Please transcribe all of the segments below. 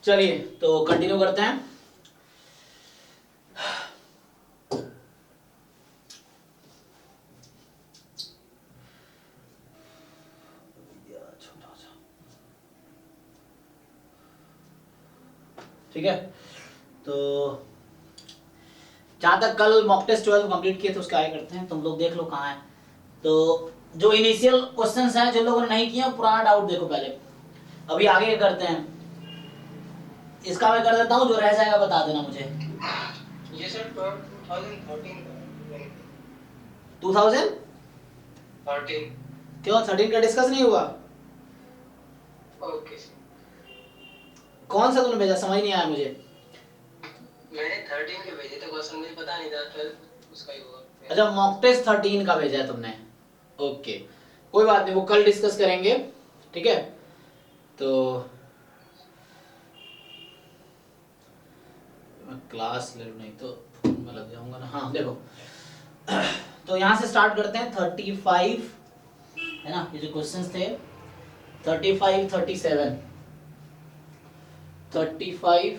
चलिए तो कंटिन्यू करते हैं। ठीक है, तो जहाँ तक कल मॉक टेस्ट 12 कंप्लीट किए थे उसका आगे करते हैं। तुम लोग देख लो कहाँ है। तो जो इनिशियल क्वेश्चंस हैं जिन लोगों ने नहीं किया पुराना डाउट देखो पहले। अभी आगे करते हैं। इसका मैं कर देता हूँ, जो रह जाएगा बता देना मुझे। ये सर 2013 2013 क्यों 13 का डिस्कस नहीं हुआ? ओके कौन सा तुमने भेजा, समझ नहीं आया मुझे। मैंने 13 के भेजे थे क्वेश्चन, मुझे पता नहीं था 12 उसका ही होगा। अच्छा मॉक टेस्ट 13 का भेजा है तुमने, ओके कोई बात नहीं, वो कल डिस्कस करेंगे। ठीक है, तो मैं क्लास ले लूं नहीं तो फोन में लग जाऊंगा ना। हाँ देखो, तो यहाँ से स्टार्ट करते हैं। 35 है ना, ये जो क्वेश्चंस थे 35, 37, 35।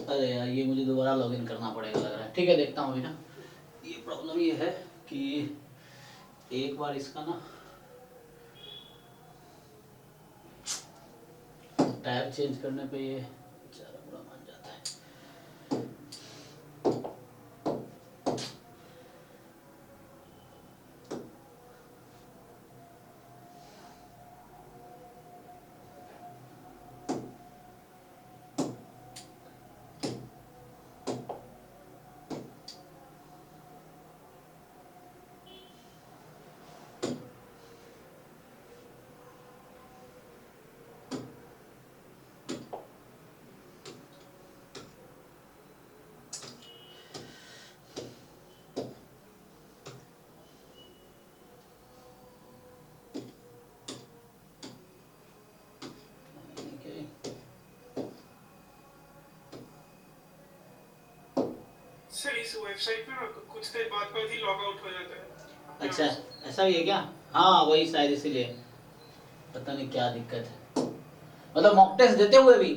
अरे यार ये मुझे दोबारा लॉगिन करना पड़ेगा लग रहा है। ठीक है देखता हूँ अभी ना। ये प्रॉब्लम ये है कि एक बार इसका ना टैब चेंज करने पे ये बेचारा बुरा मान जाता है। सर इस वेबसाइट पे ना कुछ देर बाद ही लॉग आउट हो जाता है। अच्छा ऐसा भी है क्या? हाँ वही शायद इसीलिए, पता नहीं क्या दिक्कत है। मतलब मॉक टेस्ट देते हुए भी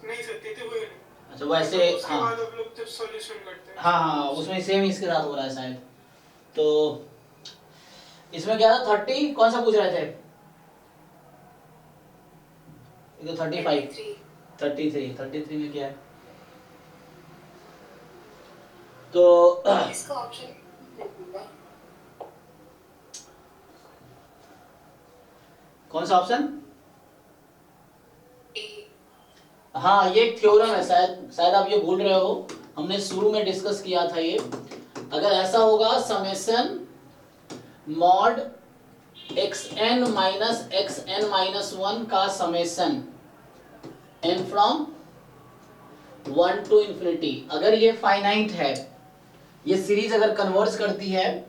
नहीं सर देते हुए नहीं। अच्छा वैसे उसके हाँ बाद आप लोग जब सॉल्यूशन करते हैं हाँ हाँ उसमें सेम इसके साथ हो रहा है शायद। तो इसमें क्या था 30 कौन सा पूछ रहे थे? ये तो 35 33 में क्या है? तो इसका ऑप्शन कौन सा ऑप्शन? हाँ ये एक थ्योरम है, शायद आप ये भूल रहे हो, हमने शुरू में डिस्कस किया था ये। अगर ऐसा होगा summation mod xn minus xn minus 1 का summation n from 1 to infinity, अगर ये फाइनाइट है, ये सीरीज अगर कन्वर्ज करती है,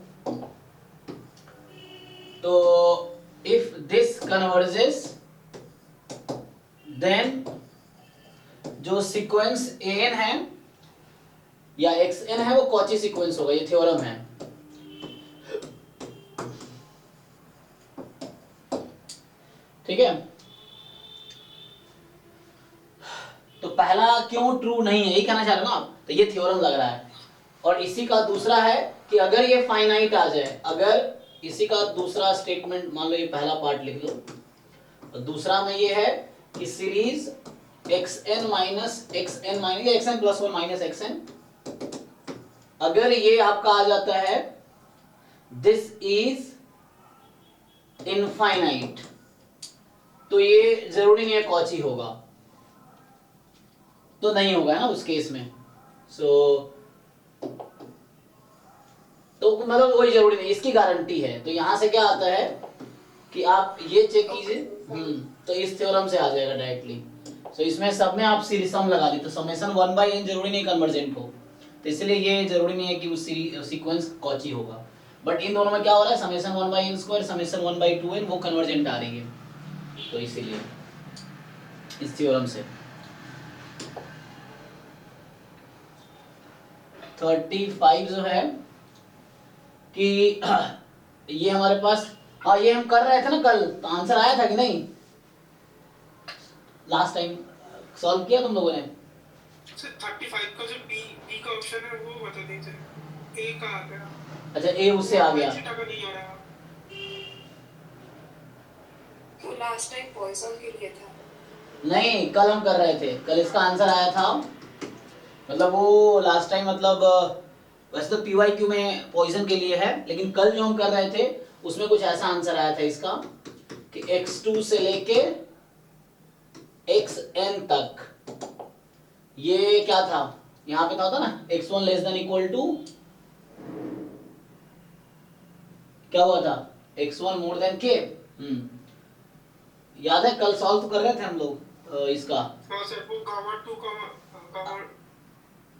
तो इफ दिस कन्वर्जेस देन जो सीक्वेंस an है या xn है वो कॉची सीक्वेंस होगा। ये थ्योरम है। ठीक है, तो पहला क्यों ट्रू नहीं है यही कहना चाह रहे हो ना आप? तो ये थ्योरम लग रहा है। और इसी का दूसरा है कि अगर ये फाइनाइट आ जाए, अगर इसी का दूसरा स्टेटमेंट मान लो, ये पहला पार्ट लिख लो, तो दूसरा में ये है कि series xn minus xn minus xn plus 1 minus xn, अगर ये आपका आ जाता है दिस इज इनफाइनाइट, तो ये जरूरी नहीं है कॉची होगा, तो नहीं होगा है ना उस केस में। तो मतलब वही जरूरी नहीं, इसकी गारंटी है। तो यहां से क्या आता है कि आप ये चेक कीजिए, तो इस थ्योरम से आ जाएगा डायरेक्टली। सो इसमें सब में आप सीरीज सम लगा दी, तो समेशन 1/n जरूरी नहीं कन्वर्जेंट हो, तो इसलिए ये जरूरी नहीं है कि उस सीक्वेंस कॉची होगा। बट इन दोनों में क्या हो रहा है, summation 1/n square summation 1/2n वो कन्वर्जेंट आ रही है, तो इसीलिए इस थ्योरम से 35 जो है कि ये हमारे पास हाँ ये हम कर रहे थे ना कल, तो आंसर आया था कि नहीं? लास्ट टाइम सॉल्व किया तुम लोगों ने? सर 35 का जो बी बी का ऑप्शन है वो बता दीजिए, ए का आ गया। अच्छा ए उससे आ गया। थीटा का नहीं आ रहा। वो लास्ट टाइम पॉइसन के लिए था। नहीं कल हम कर रहे थे, कल इसका आंसर आया था, मतलब वो लास्ट टाइम मतलब वैसे तो पीवाईक्यू में पॉइजन के लिए है, लेकिन कल जो हम कर रहे थे उसमें कुछ ऐसा आंसर आया था इसका कि x2 से लेके xn तक, ये क्या था यहाँ पे था ना x1 less than equal to, क्या हुआ था x1 मोर देन k। याद है कल सॉल्व तो कर रहे थे हम लोग इसका। हाँ सर, वो गामा 2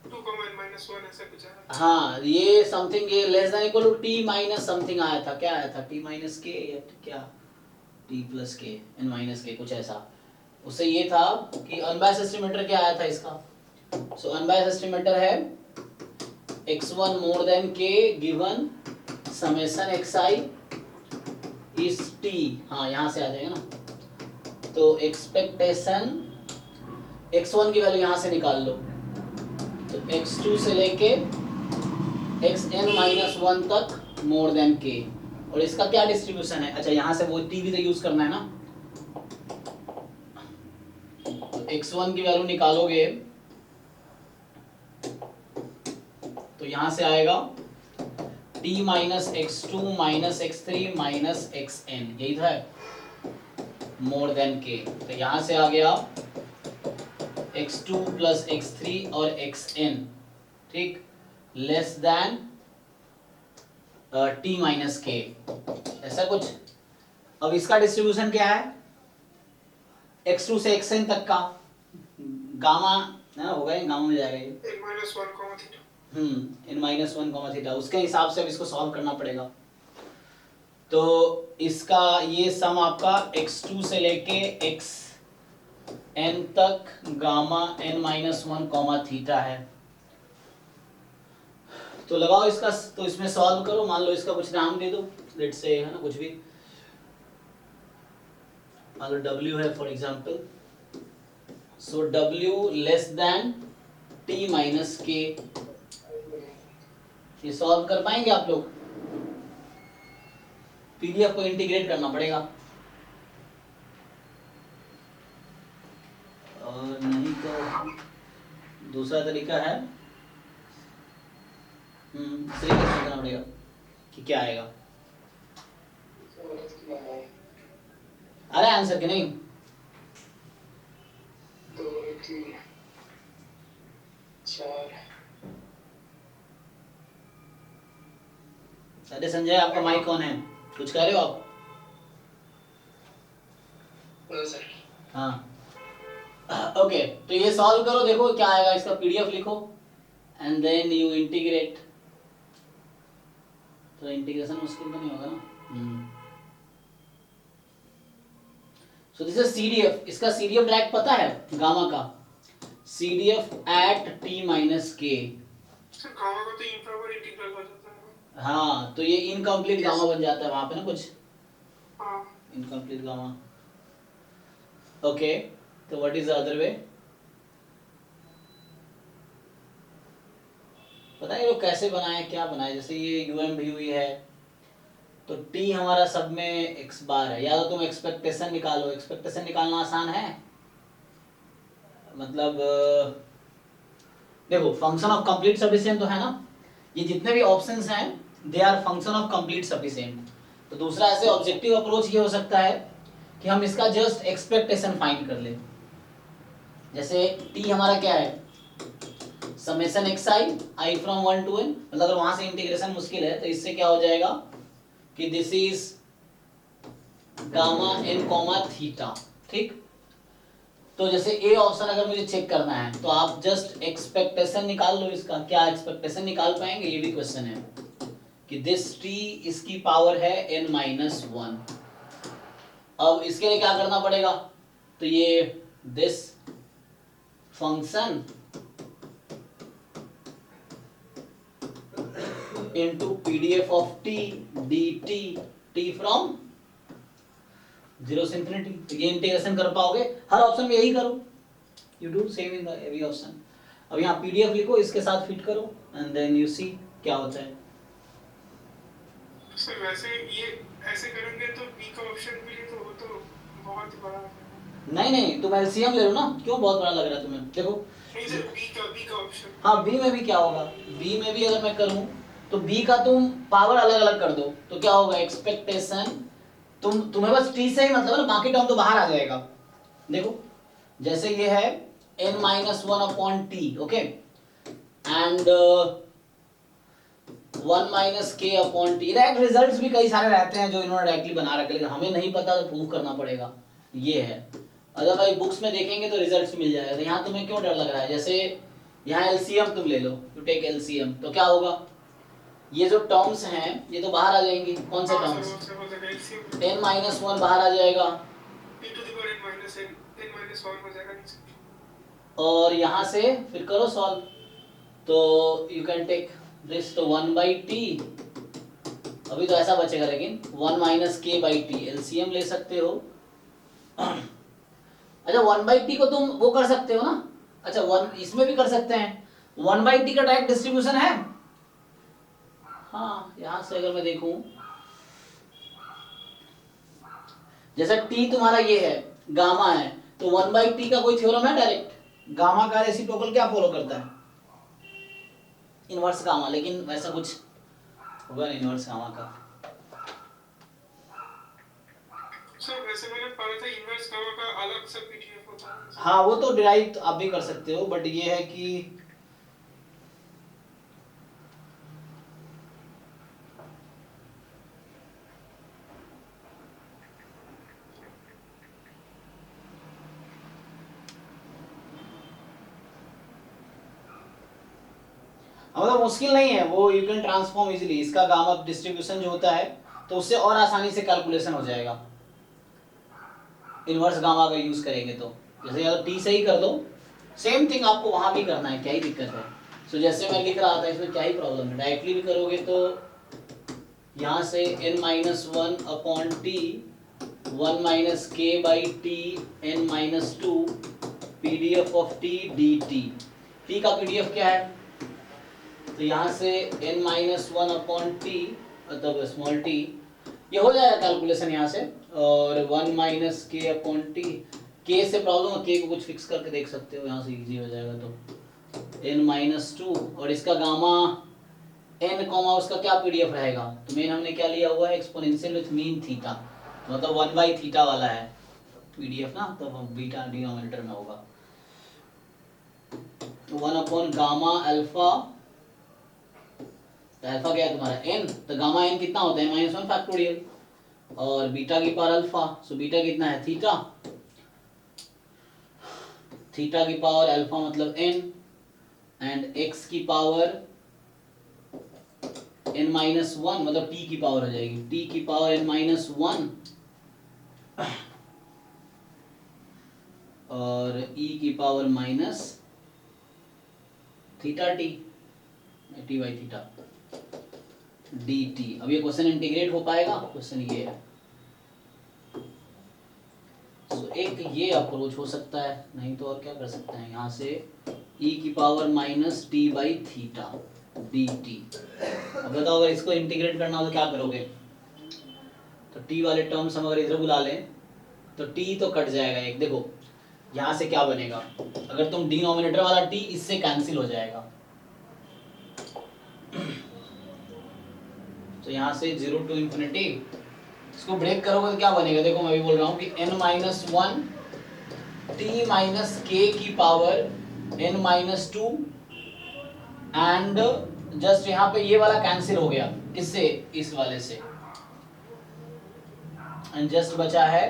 n -1 ऐसा कुछ है। हाँ ये समथिंग ये less than equal to t minus something आया था, क्या आया था t माइनस k या क्या t plus k n minus k कुछ ऐसा। उससे ये था कि अनबायस्ड एस्टिमेटर क्या आया था इसका, सो अनबायस्ड एस्टिमेटर है x1 more than k given summation xi is t। हाँ यहाँ से आ जाएगा ना, तो एक्सपेक्टेशन x1 की वैल्यू यहाँ से निकाल लो, तो x2 से लेके xn माइनस 1 तक मोर देन k, और इसका क्या डिस्ट्रीब्यूशन है? अच्छा यहाँ से वो t भी तो यूज करना है ना, तो x1 की वैल्यू निकालोगे तो यहाँ से आएगा t minus x2 minus x3 minus xn, यही था मोर देन k, तो यहाँ से आ गया x2 प्लस x3 और xn, ठीक, less than t minus k, ऐसा कुछ। अब इसका डिस्ट्रीब्यूशन क्या है? x2 से xn तक का गामा ना होगा, ये गामा में जाएगा ये n-1 theta. n minus 1 comma theta, उसके हिसाब से अब इसको सॉल्व करना पड़ेगा। तो इसका ये सम आपका x2 से लेके xn तक gamma n minus 1 comma theta है। तो लगाओ इसका, तो इसमें सॉल्व करो, मान लो इसका कुछ नाम दे दो, लेट्स से है ना कुछ भी, मान लो w है for example, so w less than t minus k, ये सॉल्व कर पाएंगे आप लोग? पीडीएफ को इंटीग्रेट करना पड़ेगा, और नहीं तो दूसरा तरीका है सही करना पड़ेगा कि क्या आएगा। अरे आंसर के नहीं, 2 3 4 अरे संजय आपका माइक ऑन है, कुछ कह रहे हो आप? सर। हाँ ओके, तो ये सॉल्व करो, देखो क्या आएगा, इसका पीडीएफ लिखो एंड देन यू इंटीग्रेट। तो इंटीग्रेशन मुश्किल तो नहीं होगा ना। सो दिस इज सीडीएफ, इसका सीडीएफ डायरेक्ट पता है गामा का, सीडीएफ एट t माइनस के। सर गामा का तो इम्प्रॉपर इंटीग्रल हो जाता है। हाँ तो ये इनकम्प्लीट गामा बन जाता है वहां पे ना कुछ, हाँ इनकम्प्लीट गामा। ओके, तो what is the other way? पता है वो कैसे बनाए, क्या बनाए, जैसे ये यूएम भी हुई है, तो टी हमारा सब में एक्स बार है, या तो तुम एक्सपेक्टेशन निकालो, एक्सपेक्टेशन निकालना आसान है, मतलब देखो फंक्शन ऑफ कंप्लीट सफिशिएंट तो है ना, ये जितने भी ऑप्शंस हैं they are function of complete sufficient. तो दूसरा ऐसे ऑब्जेक्टिव अप्रोच ये हो सकता है कि हम इसका जस्ट एक्सपेक्टेशन फाइंड कर ले, जैसे टी हमारा क्या है, summation x I from 1 to n, मतलब अगर वहां से इंटीग्रेशन मुश्किल है तो इससे क्या हो जाएगा कि this is gamma n comma theta, ठीक। तो जैसे ए ऑप्शन अगर मुझे चेक करना है तो आप जस्ट एक्सपेक्टेशन निकाल लो, इसका क्या एक्सपेक्टेशन निकाल पाएंगे, ये भी क्वेश्चन है कि दिस टी इसकी पावर है n माइनस 1। अब इसके लिए क्या करना पड़ेगा, तो ये this function into PDF of t dt, t from 0 से इंफिनिटी। तो ये इंटीग्रेशन कर पाओगे, हर ऑप्शन में यही करो, you do same in the every option. अब यहाँ पीडीएफ लिखो, इसके साथ फिट करो एंड देन यू सी क्या होता है। सर वैसे ये ऐसे करेंगे तो बी का ऑप्शन के लिए तो वो तो बहुत ही बड़ा है। नहीं नहीं, तुम एलसीएम ले लो ना, क्यों बहुत बड़ा लग रहा है तुम्हें? देखो नहीं सर, बी का ऑप्शन। हाँ, बी में भी क्या होगा, बी में भी अगर मैं करूं तो बी का तुम पावर अलग अलग कर दो तो क्या होगा, एक्सपेक्टेशन, तुम्हें बस टी से ही मतलब है ना, बाकी टर्म तो बाहर आ जाएगा। देखो जैसे ये है n-1/t, okay, and 1 - k/t। Direct results भी कई सारे रहते हैं जो इन्होंने डायरेक्टली बना रखे, लेकिन हमें नहीं पता तो प्रूव करना पड़ेगा, ये है। अदरवाइज बुक्स में देखेंगे तो रिजल्ट्स मिल जाएगा। तो यहाँ तुम्हें क्यों डर लग रहा है? जैसे यहाँ एलसीएम तुम ले लो, यू टेक एलसीएम, तो क्या होगा, ये जो टर्म्स हैं ये तो बाहर आ जाएंगी। कौन से टर्म्स? n-1 बाहर आ जाएगा, n-1 हो जाएगा नीचे। और यहाँ से फिर करो सॉल्व, तो यू कैन टेक दिस, तो 1/t, अभी तो ऐसा बचेगा, लेकिन 1 - k/t एलसीएम ले सकते हो। अच्छा 1/t को तुम वो कर सकते हो ना, अच्छा 1 इसमें भी कर सकते हैं, 1/t का डायरेक्ट डिस्ट्रीब्यूशन है। हाँ, यहां से अगर मैं देखूं, जैसा t तुम्हारा ये है, गामा है, तो 1/t का कोई थ्योरम है डायरेक्ट? गामा का रेसिप्रोकल क्या फॉलो करता है? इनवर्स गामा, लेकिन वैसा कुछ होगा नहीं इनवर्स गामा का। सर वैसे मैंने पढ़ा था इनवर्स गामा का अलग से पीडीएफ होता है। हाँ वो तो डिराइव आप भी कर सकते हो, बट ये है कि मतलब मुश्किल नहीं है वो, यू कैन ट्रांसफॉर्म इजीली। इसका गामा डिस्ट्रीब्यूशन जो होता है तो उससे और आसानी से कैलकुलेशन हो जाएगा इनवर्स गामा का यूज करेंगे तो। जैसे अगर टी से ही कर दो, सेम थिंग आपको वहां भी करना है, क्या ही दिक्कत है। सो जैसे मैं लिख रहा था, इसमें क्या ही प्रॉब्लम है, डायरेक्टली भी करोगे तो यहाँ से n-1/t 1 - k/t n-2 pdf of t dt। t का pdf क्या है, तो यहाँ से n-1/t मतलब स्मॉल t, ये हो जाएगा कैलकुलेशन यहाँ से, और 1 - k/t, k से प्रॉब्लम है, k को कुछ फिक्स करके देख सकते हो, यहाँ से इजी हो जाएगा। तो n-2 और इसका गामा n कॉमा उसका क्या पीडीएफ रहेगा, तो मेन हमने क्या लिया हुआ है, एक्सपोनेंशियल विथ मीन थीटा, मतलब 1/थीटा वाला है पीडीएफ ना, तो बीटा डिनोमिनेटर में होगा। तो 1/गामा अल्फा, तो अल्फा क्या है तुम्हारा n, तो गामा n कितना होता है -1 फैक्टोरियल, और बीटा की पावर अल्फा, सो बीटा कितना है थीटा, थीटा की पावर अल्फा मतलब n, एंड x की पावर n-1 मतलब t की पावर हो जाएगी, t की पावर n-1 और e की power minus theta t t/थीटा dt। अब ये क्वेश्चन इंटीग्रेट हो पाएगा, क्वेश्चन ये है। सो एक ये अप्रोच हो सकता है, नहीं तो और क्या कर सकते हैं, यहाँ से e की पावर -t/थीटा dt। अब बताओ अगर इसको इंटीग्रेट करना हो तो क्या करोगे, तो t वाले टर्म्स हम अगर इधर बुला लें तो t तो कट जाएगा एक, देखो यहाँ से क्या बनेगा, अगर तुम डिनोमिनेटर वाला t इससे कैंसिल हो जाएगा, तो यहाँ से 0 to infinity, इसको ब्रेक करोगे तो क्या बनेगा, देखो मैं भी बोल रहा हूँ कि n-1 t - k की पावर n-2 एंड जस्ट यहाँ पे ये वाला कैंसिल हो गया, किससे, इस वाले से, एंड जस्ट बचा है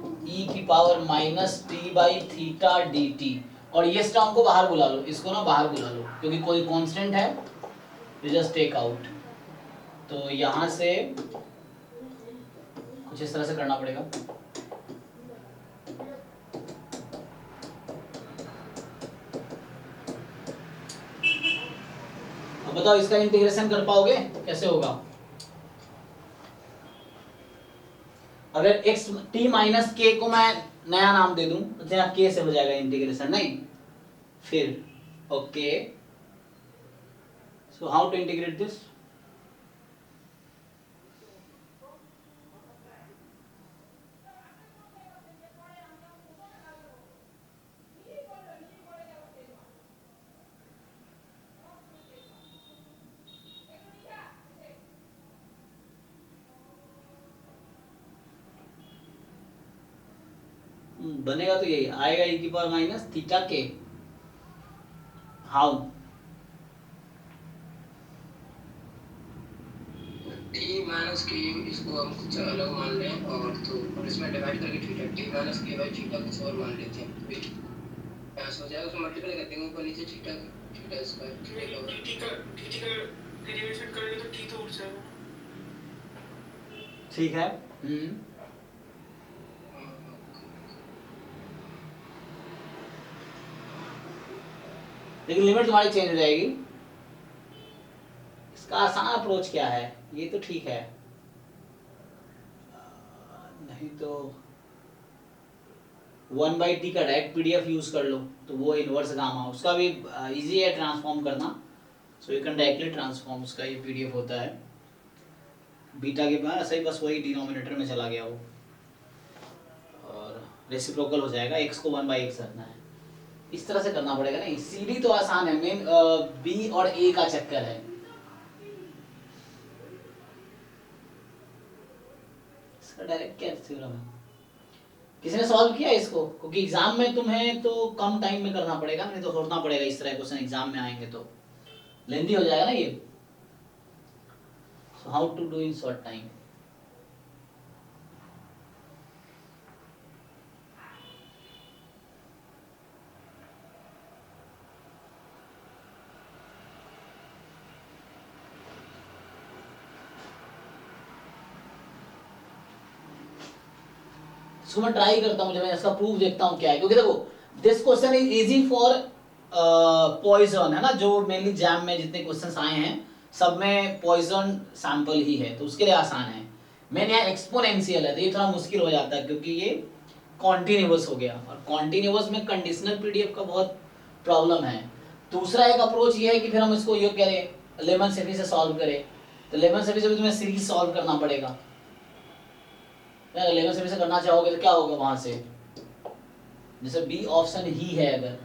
e की पावर -t/थीटा dt। और ये टर्म को बाहर बुला लो, इसको ना बाहर बुला लो, क्योंकि कोई कांस्टेंट है, यू जस्ट टेक आउट। तो यहाँ से कुछ इस तरह से करना पड़ेगा। अब बताओ इसका इंटीग्रेशन कर पाओगे, कैसे होगा? अगर x t माइनस के को मैं नया नाम दे दूं तो क्या k से हो जाएगा इंटीग्रेशन, नहीं फिर okay, so how to integrate this? बनेगा तो यही आएगा e की पावर माइनस थीटा के। हाउ? टी माइनस के, इसको हम कुछ अलग मान लें और तो और इसमें डिवाइड करके थीटा टी माइनस के बाई थीटा कुछ और मान लेते हैं, तो क्या हो जाएगा, उसमें मल्टीप्लाई कर देंगे ऊपर नीचे थीटा थीटा स्क्वायर थीटा का टी का डेरिवेशन करेंगे तो टी तो उड़ जाएगा। ठीक है। लेकिन लिमिट तुम्हारी चेंज हो जाएगी। इसका आसान अप्रोच क्या है, ये तो ठीक है, नहीं तो 1/t का डायरेक्ट पीडीएफ यूज कर लो, तो वो इनवर्स गामा उसका भी इजी है ट्रांसफॉर्म करना, so you can directly transform, उसका ये पीडीएफ होता है बीटा के पास ऐसा ही, बस वही डिनोमिनेटर में चला गया वो, और रेसिप्रोकल हो जाएगा, x को 1/x रखना है, इस तरह से करना पड़ेगा। नहीं सीडी तो आसान है, मेन बी और ए का चक्कर है। इसका डायरेक्ट क्या थ्योरम है, किसी ने सॉल्व किया इसको? क्योंकि एग्जाम में तुम्हें तो कम टाइम में करना पड़ेगा, नहीं तो सोचना पड़ेगा, इस तरह क्वेश्चन एग्जाम में आएंगे तो लेंथी हो जाएगा ना ये। So how to do in short time? इसको मैं ट्राई करता हूँ, मैं इसका प्रूफ देखता हूँ क्या है, क्योंकि देखो this question is easy for Poisson, है ना, जो मेनली जैम में जितने क्वेश्चंस आए हैं सब में पॉइजन सैंपल ही है, तो उसके लिए आसान है। मैंने यहाँ एक्सपोनेंशियल है तो ये थोड़ा मुश्किल हो जाता है, क्योंकि ये कॉन्टिन्यूअस हो गया, और कॉन्टिन्यूअस में कंडीशनल पीडीएफ का बहुत प्रॉब्लम है। दूसरा एक अप्रोच ये है कि फिर हम इसको ये करें लेमन सेफी से सॉल्व करें, तो लेमन सेफी से भी तुम्हें सीरीज सॉल्व करना पड़ेगा। अगर लेमन सेफी से करना चाहोगे तो क्या होगा वहां से, जैसे बी ऑप्शन ही है अगर,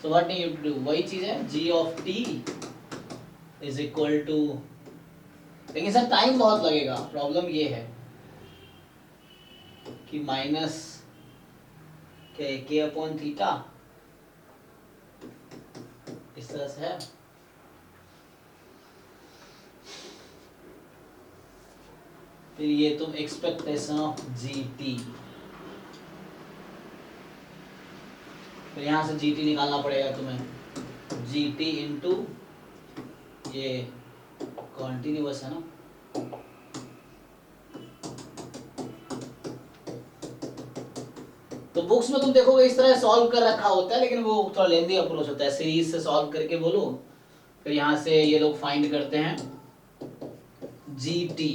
so what you to do, वही चीज है g of t is equal to, लेकिन सर टाइम बहुत लगेगा, प्रॉब्लम ये है कि माइनस के अपॉन थीटा इस तरह से है, फिर ये तुम एक्सपेक्टेशन ऑफ GT, फिर यहाँ से GT निकालना पड़ेगा तुम्हें, GT इंटू ये कॉन्टिन्यूअस है ना, तो बुक्स में तुम देखोगे इस तरह सॉल्व कर रखा होता है, लेकिन वो थोड़ा लेंदी अप्रोच होता है, सीरीज से सॉल्व करके बोलो, फिर यहाँ से ये लोग फाइंड करते हैं GT,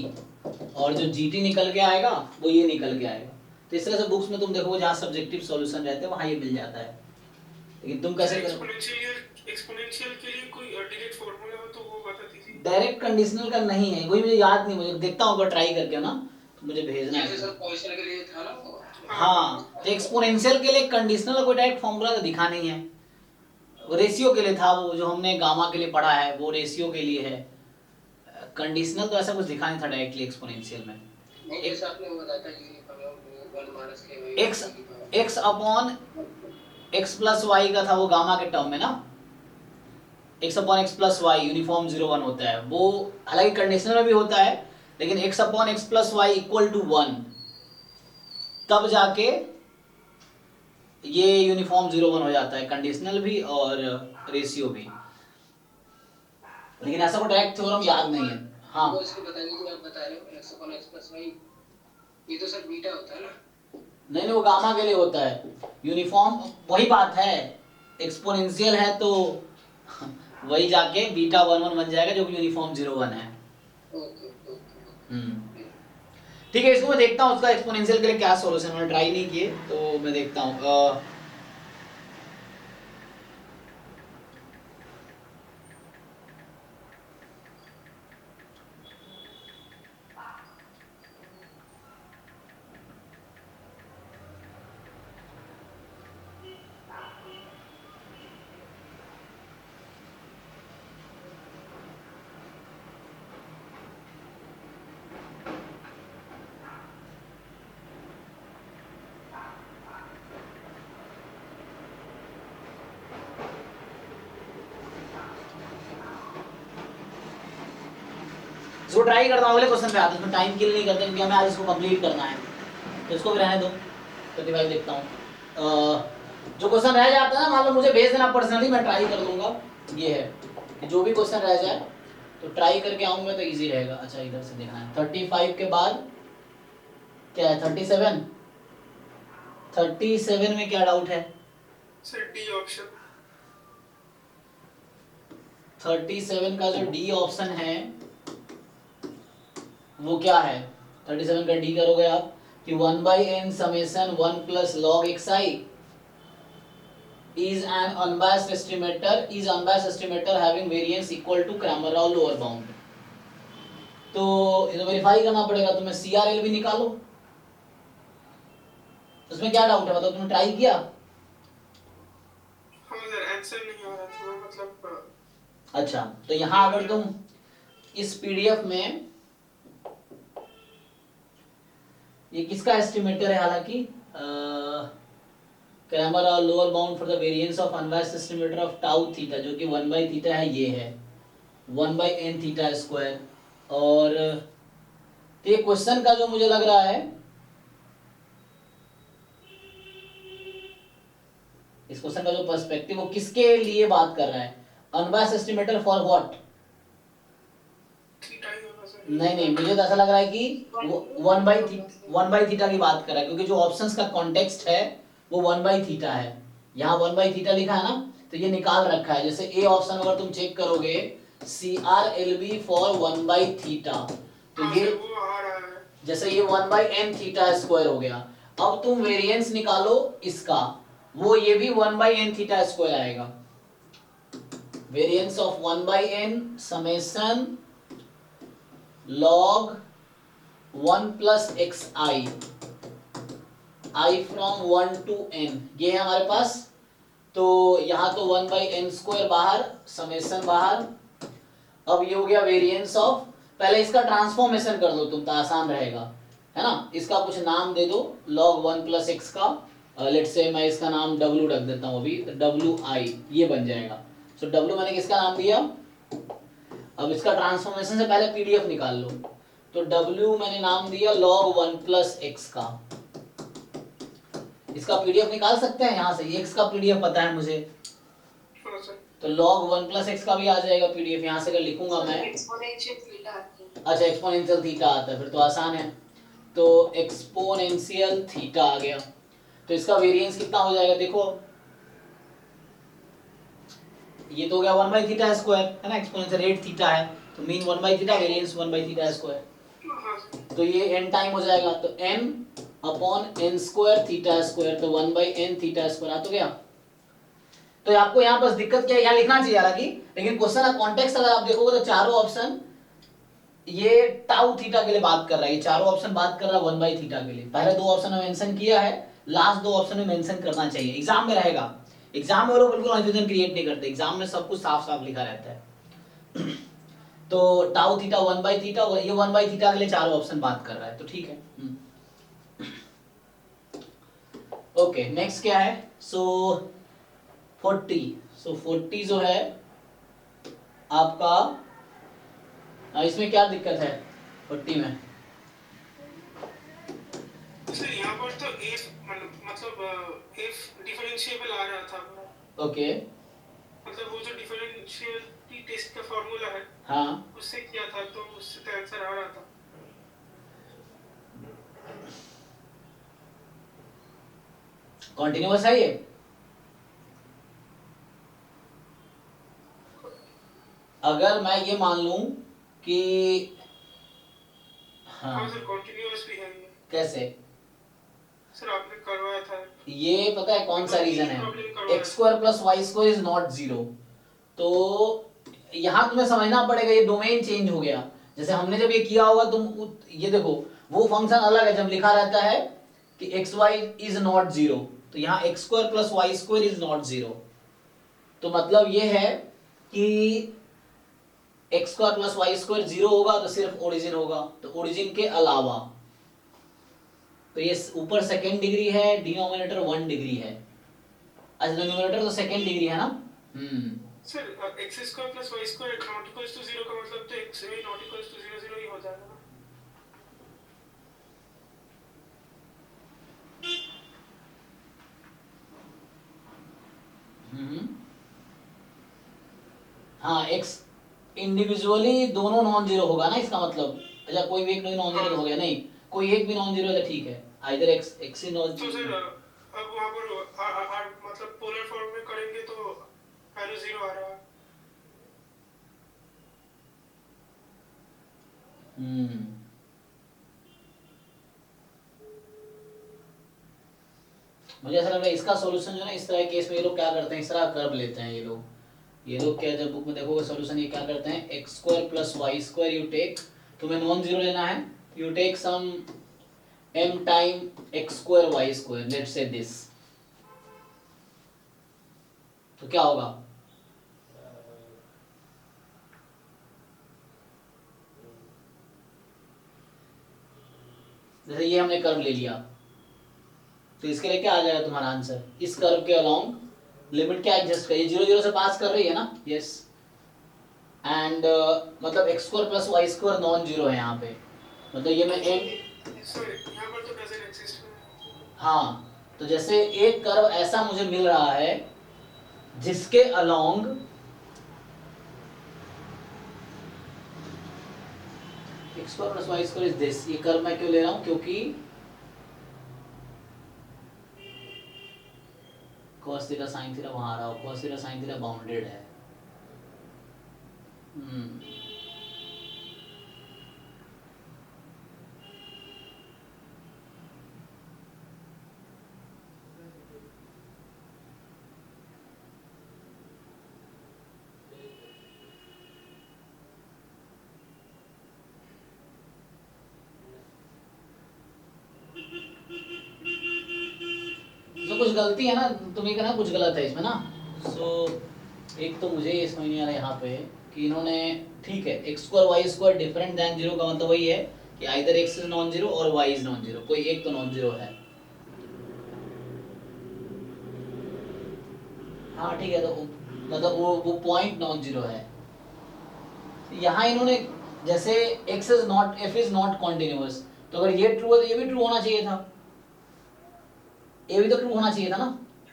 और जो GT निकल के आएगा वो ये निकल के आएगा, तो इस तरह से बुक्स में तुम देखोगे जहाँ सब्जेक्टिव सॉल्यूशन रहते हैं वहाँ ये मिल जाता है। लेकिन तुम कैसे करोगे? एक्सपोनेंशियल के लिए कोई डायरेक्ट फार्मूला हो तो वो बता दीजिए। डायरेक्ट कंडीशनल का नहीं है, वही मुझे याद नहीं, मुझे देखता हूँ ट्राई करके ना, तो मुझे भेजना है। जैसे सर पॉइसन के लिए था ना वो, हाँ, तो एक्सपोनेंशियल के लिए कंडीशनल का कोई डायरेक्ट फॉर्मूला तो दिखा नहीं है, रेशियो के लिए था, वो जो हमने गामा के लिए पढ़ा है वो रेशियो के लिए है, कंडीशनल तो ऐसा कुछ दिखा नहीं था डायरेक्टली एक्सपोनेंशियल में। नहीं जैसे आपने वो बताया था यूनिफॉर्म 1 माइनस के x upon x plus y का था वो गामा के टर्म में ना, x upon x plus y uniform 0 1 होता है वो, हालांकि कंडीशनल में भी होता है, लेकिन x upon x plus y equal to 1 तब जाके ये यूनिफॉर्म 0 1 हो जाता है, कंडीशनल भी और रेशियो भी, लेकिन ऐसा कोई डायरेक्ट थ्योरम याद नहीं है। हाँ वो इसको बताइए जो आप बता रहे हो x upon x plus y, ये तो सर बीटा होता है ना? नहीं वो गामा के लिए होता है यूनिफॉर्म, वही बात है, एक्सपोनेंशियल है तो वही जाके बीटा 1 1 बन जाएगा जो कि यूनिफॉर्म 0 1 है। Okay okay. ठीक है, इसको मैं देखता हूँ उसका एक्सपोनेंशियल के लिए क्या सॉल्यूशन, मैंने ट्राई नहीं किए तो मैं देखता हूँ। इसको ट्राई करता हूँ, अगले क्वेश्चन पे आते हैं, इसमें टाइम किल नहीं करते क्योंकि हमें आज इसको कंप्लीट करना है, तो इसको भी रहने दो। 35 देखता हूँ। जो क्वेश्चन रह जाता है ना, मान लो मुझे भेज देना पर्सनली, मैं ट्राई कर लूंगा। ये है कि जो भी क्वेश्चन रह जाए तो ट्राई करके आऊंगा तो इजी रहेगा। अच्छा इधर से देखना है, 35 के बाद क्या है, 37। 37 में क्या डाउट है? Sir D option. 37 का जो डी ऑप्शन है वो क्या है? 37 का डी करोगे आप कि 1/n summation 1 plus log xi is an unbiased estimator having variance equal to Cramer-Rao lower bound। तो इसे वेरीफाई करना पड़ेगा, तुम्हें CRL भी निकालो। उसमें क्या डाउट है, मतलब तुमने ट्राई किया? हाँ सर, आंसर नहीं आ रहा था, मतलब अच्छा, तो यहाँ अगर तुम इस PDF में, ये किसका एस्टिमेटर है, हालांकि Cramer-Rao lower bound for the variance of unbiased estimator of tau theta, जो कि 1/θ है, ये है 1/n θ²। और तो ये क्वेश्चन का जो मुझे लग रहा है, इस क्वेश्चन का जो पर्सपेक्टिव वो किसके लिए बात कर रहा है? Unbiased estimator for what? Theta ही होगा सर। नहीं, मुझे तो ऐसा लग रहा है कि वो 1/θ की बात कर रहा है, क्योंकि जो ऑप्शंस का कॉन्टेक्स्ट है वो 1/θ है। यहाँ 1/θ लिखा है ना, तो ये निकाल रखा है। जैसे ए ऑप्शन अगर तुम चेक करोगे, CRLB फॉर 1/θ, तो हाँ ये सर, वो आ रहा है। जैसे ये 1/n θ² हो गया। अब तुम वेरिएंस निकालो इसका, वो ये भी 1/n θ² आएगा। Variance of 1/n summation log 1 plus xi, i from 1 to n, ये है हमारे पास। तो यहाँ तो 1/n² बाहर, समेशन बाहर। अब ये हो गया वेरिएंस ऑफ, पहले इसका ट्रांसफॉर्मेशन कर दो तुम तो आसान रहेगा, है ना। इसका कुछ नाम दे दो, log 1 plus x का, लेट्स से मैं इसका नाम w रख देता हूँ अभी, wi, ये बन जाएगा। सो w मैंने किसका नाम दिया? अब इसका ट्रांसफॉर्मेशन से पहले PDF निकाल लो, तो w मैंने नाम दिया log 1 plus x का। इसका PDF निकाल सकते हैं यहाँ से, x का PDF पता है मुझे, हाँ सर। तो log 1 plus x का भी आ जाएगा PDF। यहाँ से अगर लिखूंगा मैं, एक्सपोनेंशियल थीटा आती है। अच्छा एक्सपोनेंशियल थीटा आता है, फिर तो आसान है। तो एक्सपोनेंशियल थीटा आ गया, तो इसका वेरिएंस कितना हो जाएगा देखो, ये तो हो गया 1/θ², है ना, एक्सपोनेंशियल रेट थीटा है, तो मीन 1/θ, वेरिएंस 1/θ²। हाँ सर। तो ये n टाइम हो जाएगा, तो n अपॉन n² θ², तो 1/n θ² आ तो गया। तो आपको यहाँ बस दिक्कत क्या है, यहाँ लिखना चाहिए हालांकि, लेकिन क्वेश्चन का कॉन्टेक्स्ट अगर आप देखोगे तो चारों ऑप्शन ये टाउ थीटा के लिए बात कर रहा है, ये चारों ऑप्शन बात कर रहा है 1/θ के लिए। पहले दो ऑप्शन में मेंशन किया है, लास्ट दो ऑप्शन में मेंशन करना चाहिए, एग्जाम में रहेगा। एग्जाम में वो लोग बिल्कुल कंफ्यूजन क्रिएट नहीं करते, एग्जाम में सब कुछ साफ साफ लिखा रहता है। तो टाउ थीटा 1/θ, ये 1/θ के लिए चारों ऑप्शन बात कर रहा है, तो ठीक है। ओके, नेक्स्ट क्या है? सो 40 जो है आपका, इसमें क्या दिक्कत है 40 में? सर यहाँ पर तो if मतलब if डिफरेंशिएबल आ रहा था। ओके, मतलब वो जो डिफरेंशियलिटी टेस्ट का फार्मूला है, हाँ, उससे किया था, तो उससे तो आंसर आ रहा था। कॉन्टिन्यूअस है ये? अगर मैं ये मान लूं कि हाँ सर कंटिन्यूअस भी है ये कैसे? सर आपने करवाया था ये पता है कौन सा रीजन है? प्रॉब्लम करवाया x square plus y square is not zero. तो यहाँ तुम्हें समझना पड़ेगा, ये डोमेन चेंज हो गया। जैसे हमने जब ये किया होगा, ये देखो वो फंक्शन अलग है जब लिखा रहता है कि x y is not zero, तो यहाँ x square plus y square is not zero. तो मतलब ये है कि x square plus y square zero होगा तो सिर्फ ओरिजिन होगा, तो ओरिजिन के अलावा। तो ये ऊपर सेकेंड डिग्री है, डिनोमिनेटर 1 डिग्री है। अच्छा डिनोमिनेटर तो सेकेंड डिग्री है ना। Sir x square plus y square not equals to 0 का मतलब तो एक्स भी नॉट इक्वल्स टू 0 0 ही हो जाएगा ना। हाँ एक्स इंडिविजुअली दोनों नॉन जीरो होगा ना, इसका मतलब। अच्छा कोई भी एक नॉन जीरो तो हो गया, नहीं कोई एक भी नॉन जीरो है तो ठीक है, आइदर एक्स एक्स ही नॉन तो सर अब वहाँ पर मतलब पोलर फॉर्म में करेंगे तो वैल्यू 0 आ रहा है। मुझे ऐसा लग रहा है इसका सॉल्यूशन जो है ना, इस तरह के केस में ये लोग क्या करते हैं, इस तरह कर्व लेते हैं ये लोग क्या, जब बुक में देखोगे सॉल्यूशन ये क्या करते हैं, x square plus y square you take, तुम्हें नॉन जीरो लेना है, you take some m time x square y square, let's say this. तो क्या होगा, जैसे ये हमने कर्व ले लिया, तो इसके लिए क्या आ जाएगा तुम्हारा आंसर, इस कर्व के अलोंग लिमिट क्या एडजस्ट करिए, 0 0 से पास कर रही है ना, यस। एंड मतलब x square plus y square non zero है यहाँ पे, मतलब ये मैं एक सर यहाँ पर तो डजंट एग्जिस्ट है। हाँ, तो जैसे एक कर्व ऐसा मुझे मिल रहा है जिसके along x square plus y square is this, ये कर्व मैं क्यों ले रहा हूं, क्योंकि cos थीटा sin थीटा वहां आ रहा हो, cos theta sin theta bounded है। तो कुछ गलती है ना, तुम्हें कहना कुछ गलत है इसमें ना। सो एक तो मुझे ये समझ नहीं आ रहा है यहाँ पे कि इन्होंने, ठीक है x square y square different than zero का मतलब वही है कि either x is non zero और वाई इज नॉन जीरो, कोई एक तो नॉन जीरो है। हाँ ठीक है, तो मतलब वो पॉइंट नॉन जीरो है। यहाँ इन्होंने जैसे x is not, f is not continuous, तो अगर ये ट्रू है तो ये भी ट्रू होना चाहिए था, ये भी तो ट्रू होना चाहिए था ना।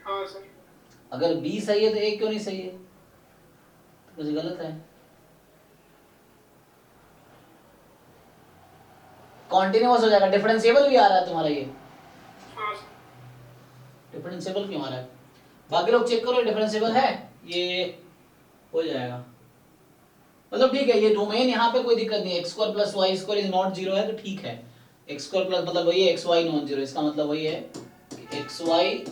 हाँ सर। अगर b सही है तो a क्यों नहीं सही है, तो कुछ गलत है। कॉन्टिन्यूअस हो जाएगा, डिफरेंशिएबल भी आ रहा है तुम्हारा ये, हाँ सर। डिफरेंशिएबल क्यों आ रहा है, बाकी लोग चेक करो डिफरेंशिएबल है, ये हो जाएगा। मतलब ठीक है, ये डोमेन यहाँ पे कोई दिक्कत नहीं है, x square plus y square is not zero है तो ठीक है, एक्स स्क्वायर प्लस मतलब वही है एक्स वाई नॉन जीरो, इसका मतलब वही है कि एक्स वाई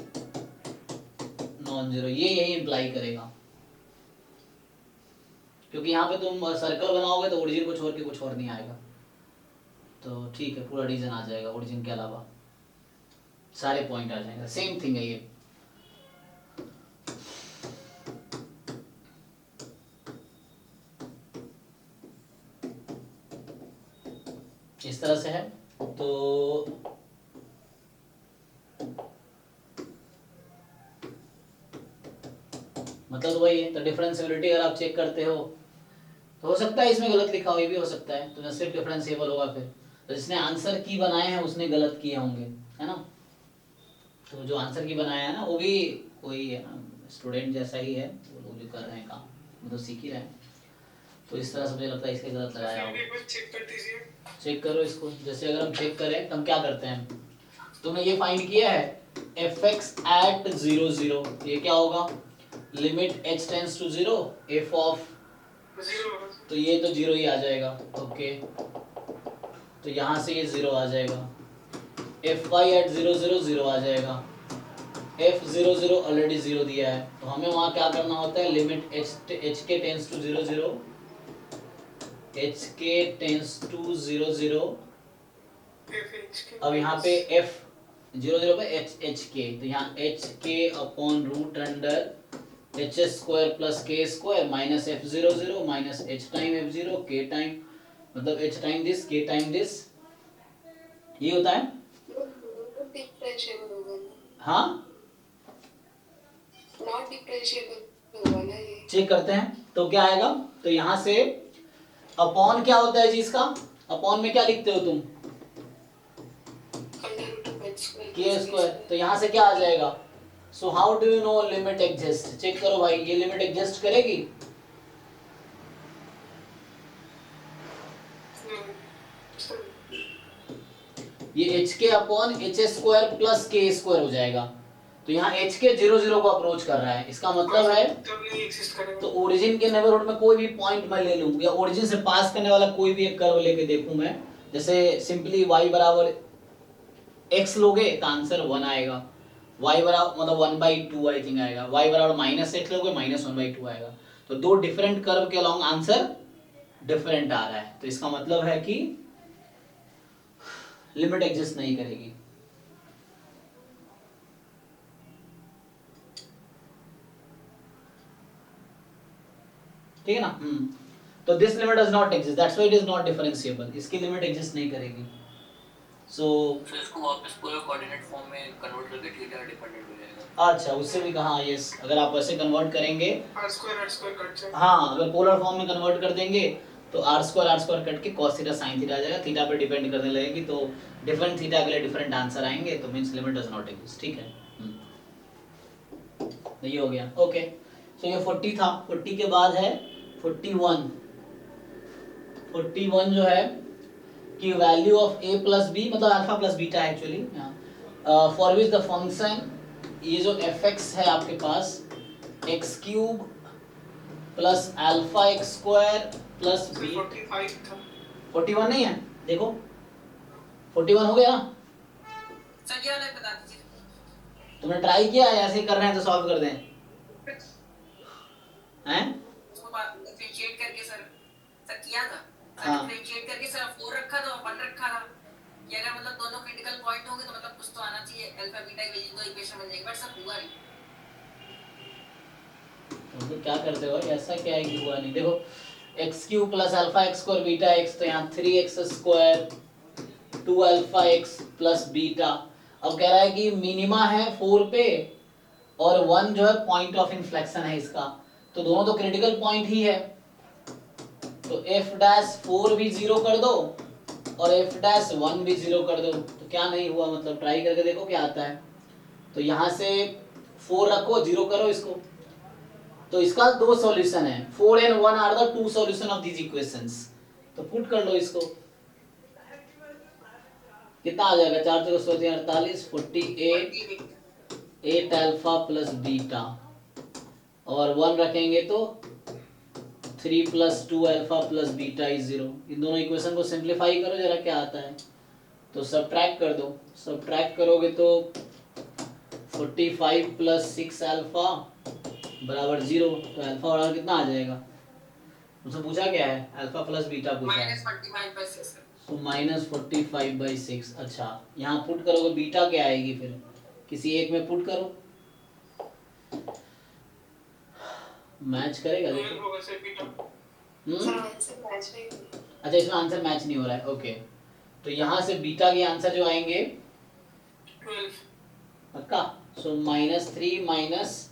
नॉन जीरो, ये यही इंप्लाई करेगा, क्योंकि यहाँ पे तुम सर्कल बनाओगे तो ओरिजिन को छोड़ के कुछ और नहीं आएगा। तो ठीक है, पूरा रीजन आ जाएगा, ओरिजिन के अलावा सारे पॉइंट आ जाएंगे, सेम थिंग है ये। इस तरह से है, तो मतलब वही है। तो डिफरेंशिएबिलिटी अगर आप चेक करते हो तो हो सकता है इसमें गलत लिखा हो, ये भी हो सकता है, तो सिर्फ डिफरेंशिएबल होगा फिर, तो जिसने आंसर की बनाए हैं उसने गलत किए होंगे, है ना। तो जो आंसर की बनाया है ना वो भी कोई है ना, स्टूडेंट जैसा ही है, वो लोग जो कर रहे हैं काम वो तो सीख ही रहे हैं, तो इस तरह से मुझे लगता है इसके गलत लगाया होगा। एक बार चेक कर दीजिए। चेक करो इसको, जैसे अगर हम चेक करें तो हम क्या करते हैं, तुमने ये फाइंड किया है fx at 0 0, ये क्या होगा, limit h tends to 0 f of 0 तो ये तो 0 ही आ जाएगा, ओके। तो यहाँ से ये 0 आ जाएगा, fy एट 0 0 0 आ जाएगा, f 0 0 ऑलरेडी 0 दिया है, तो हमें वहाँ क्या करना होता है, limit h k tends to 0 0, h k tends to 0 0, अब यहाँ पे f 0 0 पे h k, तो यहाँ h k upon root under h square plus k square minus f 0 0 minus h time f 0 k time, मतलब h time this k time this, ये होता है। डिफरेंशिएबल होगा ना, हाँ नॉट डिफरेंशिएबल होगा ना ये। चेक करते हैं, तो क्या आएगा, तो यहाँ से अपॉन क्या होता है जी इसका, अपॉन में क्या लिखते हो तुम, under root of h square k square, तो यहाँ से क्या आ जाएगा, so how do you know limit exist, check करो भाई, ये लिमिट एग्जिस्ट करेगी, ये h k upon h square plus k square हो जाएगा, तो यहाँ एच के 0 0 को अप्रोच कर रहा है, इसका मतलब है तब नहीं एग्जिस्ट करेगा। तो ओरिजिन के नेबरहुड में कोई भी पॉइंट मैं ले लूं या ओरिजिन से पास करने वाला कोई भी एक कर्व लेके देखूं मैं, जैसे सिंपली y बराबर x लोगे तो आंसर 1 आएगा, y बराबर मतलब 1/2 आई थिंक आएगा, y बराबर -x लोगे -1/2 आएगा, तो दो डिफरेंट कर्व के अलोंग आंसर डिफरेंट आ रहा है, तो इसका मतलब है कि लिमिट एग्जिस्ट नहीं करेगी। ठीक है ना, तो this limit does not exist, that's why it is not differentiable, इसकी लिमिट एग्जिस्ट नहीं करेगी। सो इसको वापस पोलर कोऑर्डिनेट फॉर्म में कन्वर्ट करके थीटा डिपेंडेंट हो जाएगा। अच्छा, उससे भी कहा, यस, अगर आप ऐसे कन्वर्ट करेंगे, r स्क्वायर कट जाए। हाँ अगर पोलर फॉर्म में कन्वर्ट कर देंगे तो r स्क्वायर कट के cos थीटा sin थीटा आ जाएगा, थीटा पे डिपेंड करने लगेगी, तो डिफरेंट थीटा के लिए डिफरेंट आंसर आएंगे, तो means limit does not exist. ठीक है, तो ये हो गया, ओके। सो ये 40 था, 40 के बाद है 41, 41 जो है कि value of a plus B, मतलब alpha plus beta actually, for which the function, ये जो fx है आपके पास x cube plus alpha X square plus B, 45 था। 41 नहीं है, देखो 41 हो गया ना, सर क्या वाला बता दीजिए। तुमने ट्राई किया है, ऐसे ही कर रहे हैं तो सॉल्व कर दें, हैं? उसको डिफरेंशिएट करके सर किया था, हाँ। डिफरेंशिएट करके सर 4 रखा था और 1 रखा था, कि अगर मतलब दोनों क्रिटिकल पॉइंट होंगे तो मतलब कुछ तो आना चाहिए, अल्फा बीटा की वैल्यू तो इक्वेशन बन जाएगी, बट सर हुआ नहीं। तो क्या करते हो, ऐसा क्या है कि हुआ नहीं, देखो x cube plus alpha X square beta x, तो यहाँ 3x square 2 alpha x plus beta, अब कह रहा है कि मिनिमा है 4 पे और 1 जो है पॉइंट ऑफ इन्फ्लेक्शन है इसका, तो दोनों तो क्रिटिकल पॉइंट ही है, तो f डैश 4 भी 0 कर दो और f डैश 1 भी 0 कर दो, तो क्या नहीं हुआ, मतलब ट्राई करके देखो क्या आता है, तो यहाँ से 4 रखो 0 करो इसको, तो इसका दो सॉल्यूशन है, 4 and 1 are the two solution of these equations, तो पुट कर लो इसको, कितना आ जाएगा, 4 4 16 48 48 8 अल्फा प्लस बीटा, और 1 रखेंगे तो 3 plus 2 alpha plus beta is 0, इन दोनों इक्वेशन को सिंप्लीफाई करो जरा क्या आता है, तो सब्ट्रैक्ट कर दो, सब्ट्रैक्ट करोगे तो 45 प्लस 6 अल्फा बराबर 0, तो अल्फा बराबर कितना आ जाएगा, मुझसे पूछा क्या है, अल्फा प्लस बीटा पूछा है, -45/6 तो -45/6, अच्छा यहाँ पुट करोगे बीटा क्या आएगी, फिर किसी एक में पुट करो, मैच करेगा, देखो होगा सर बीटा। आंसर मैच नहीं हुआ। अच्छा इसमें आंसर मैच नहीं हो रहा है, ओके, तो यहाँ से बीटा के आंसर जो आएंगे 12 पक्का, सो -3 माइनस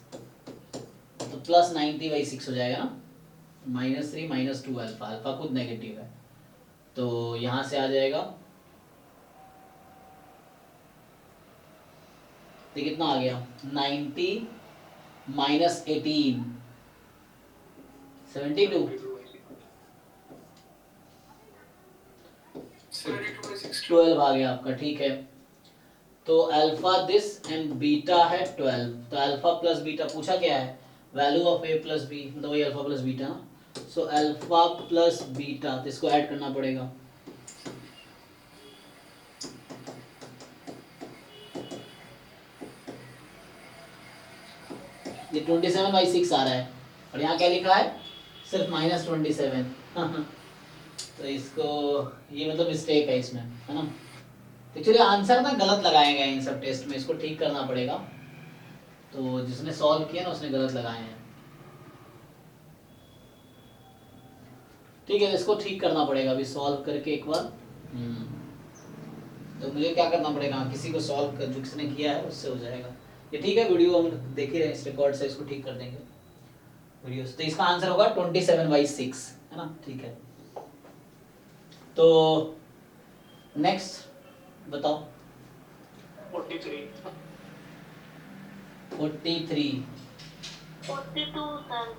तो प्लस 90/6 हो जाएगा ना, -3 -2 अल्फा, अल्फा खुद नेगेटिव है, तो यहाँ से आ जाएगा, तो कितना आ गया 90 माइनस 18 72, 72/6 12 आ गया आपका, ठीक है, तो अल्फा दिस एंड बीटा है 12, तो अल्फा प्लस बीटा पूछा क्या है, value of a plus B, मतलब वही अल्फा प्लस बीटा ना, सो अल्फा प्लस बीटा, तो इसको ऐड करना पड़ेगा, ये 27/6 आ रहा है और यहाँ क्या लिखा है, सिर्फ -27। तो इसको ये मतलब मिस्टेक है इसमें, है ना। एक्चुअली आंसर ना गलत लगाए गए इन सब टेस्ट में, इसको ठीक करना पड़ेगा। तो जिसने सॉल्व किया ना उसने गलत लगाए हैं, ठीक है। इसको ठीक करना पड़ेगा अभी सॉल्व करके एक बार। तो मुझे क्या करना पड़ेगा, किसी को सॉल्व कर, जो किसने किया है उससे हो जाएगा ये, ठीक है। वीडियो हम देख ही रहे हैं, इस रिकॉर्ड से इसको ठीक कर देंगे वीडियो से। तो इसका आंसर होगा 27/6, है ना, ठीक है। तो नेक्स्ट बताओ। 43 43 42 सर।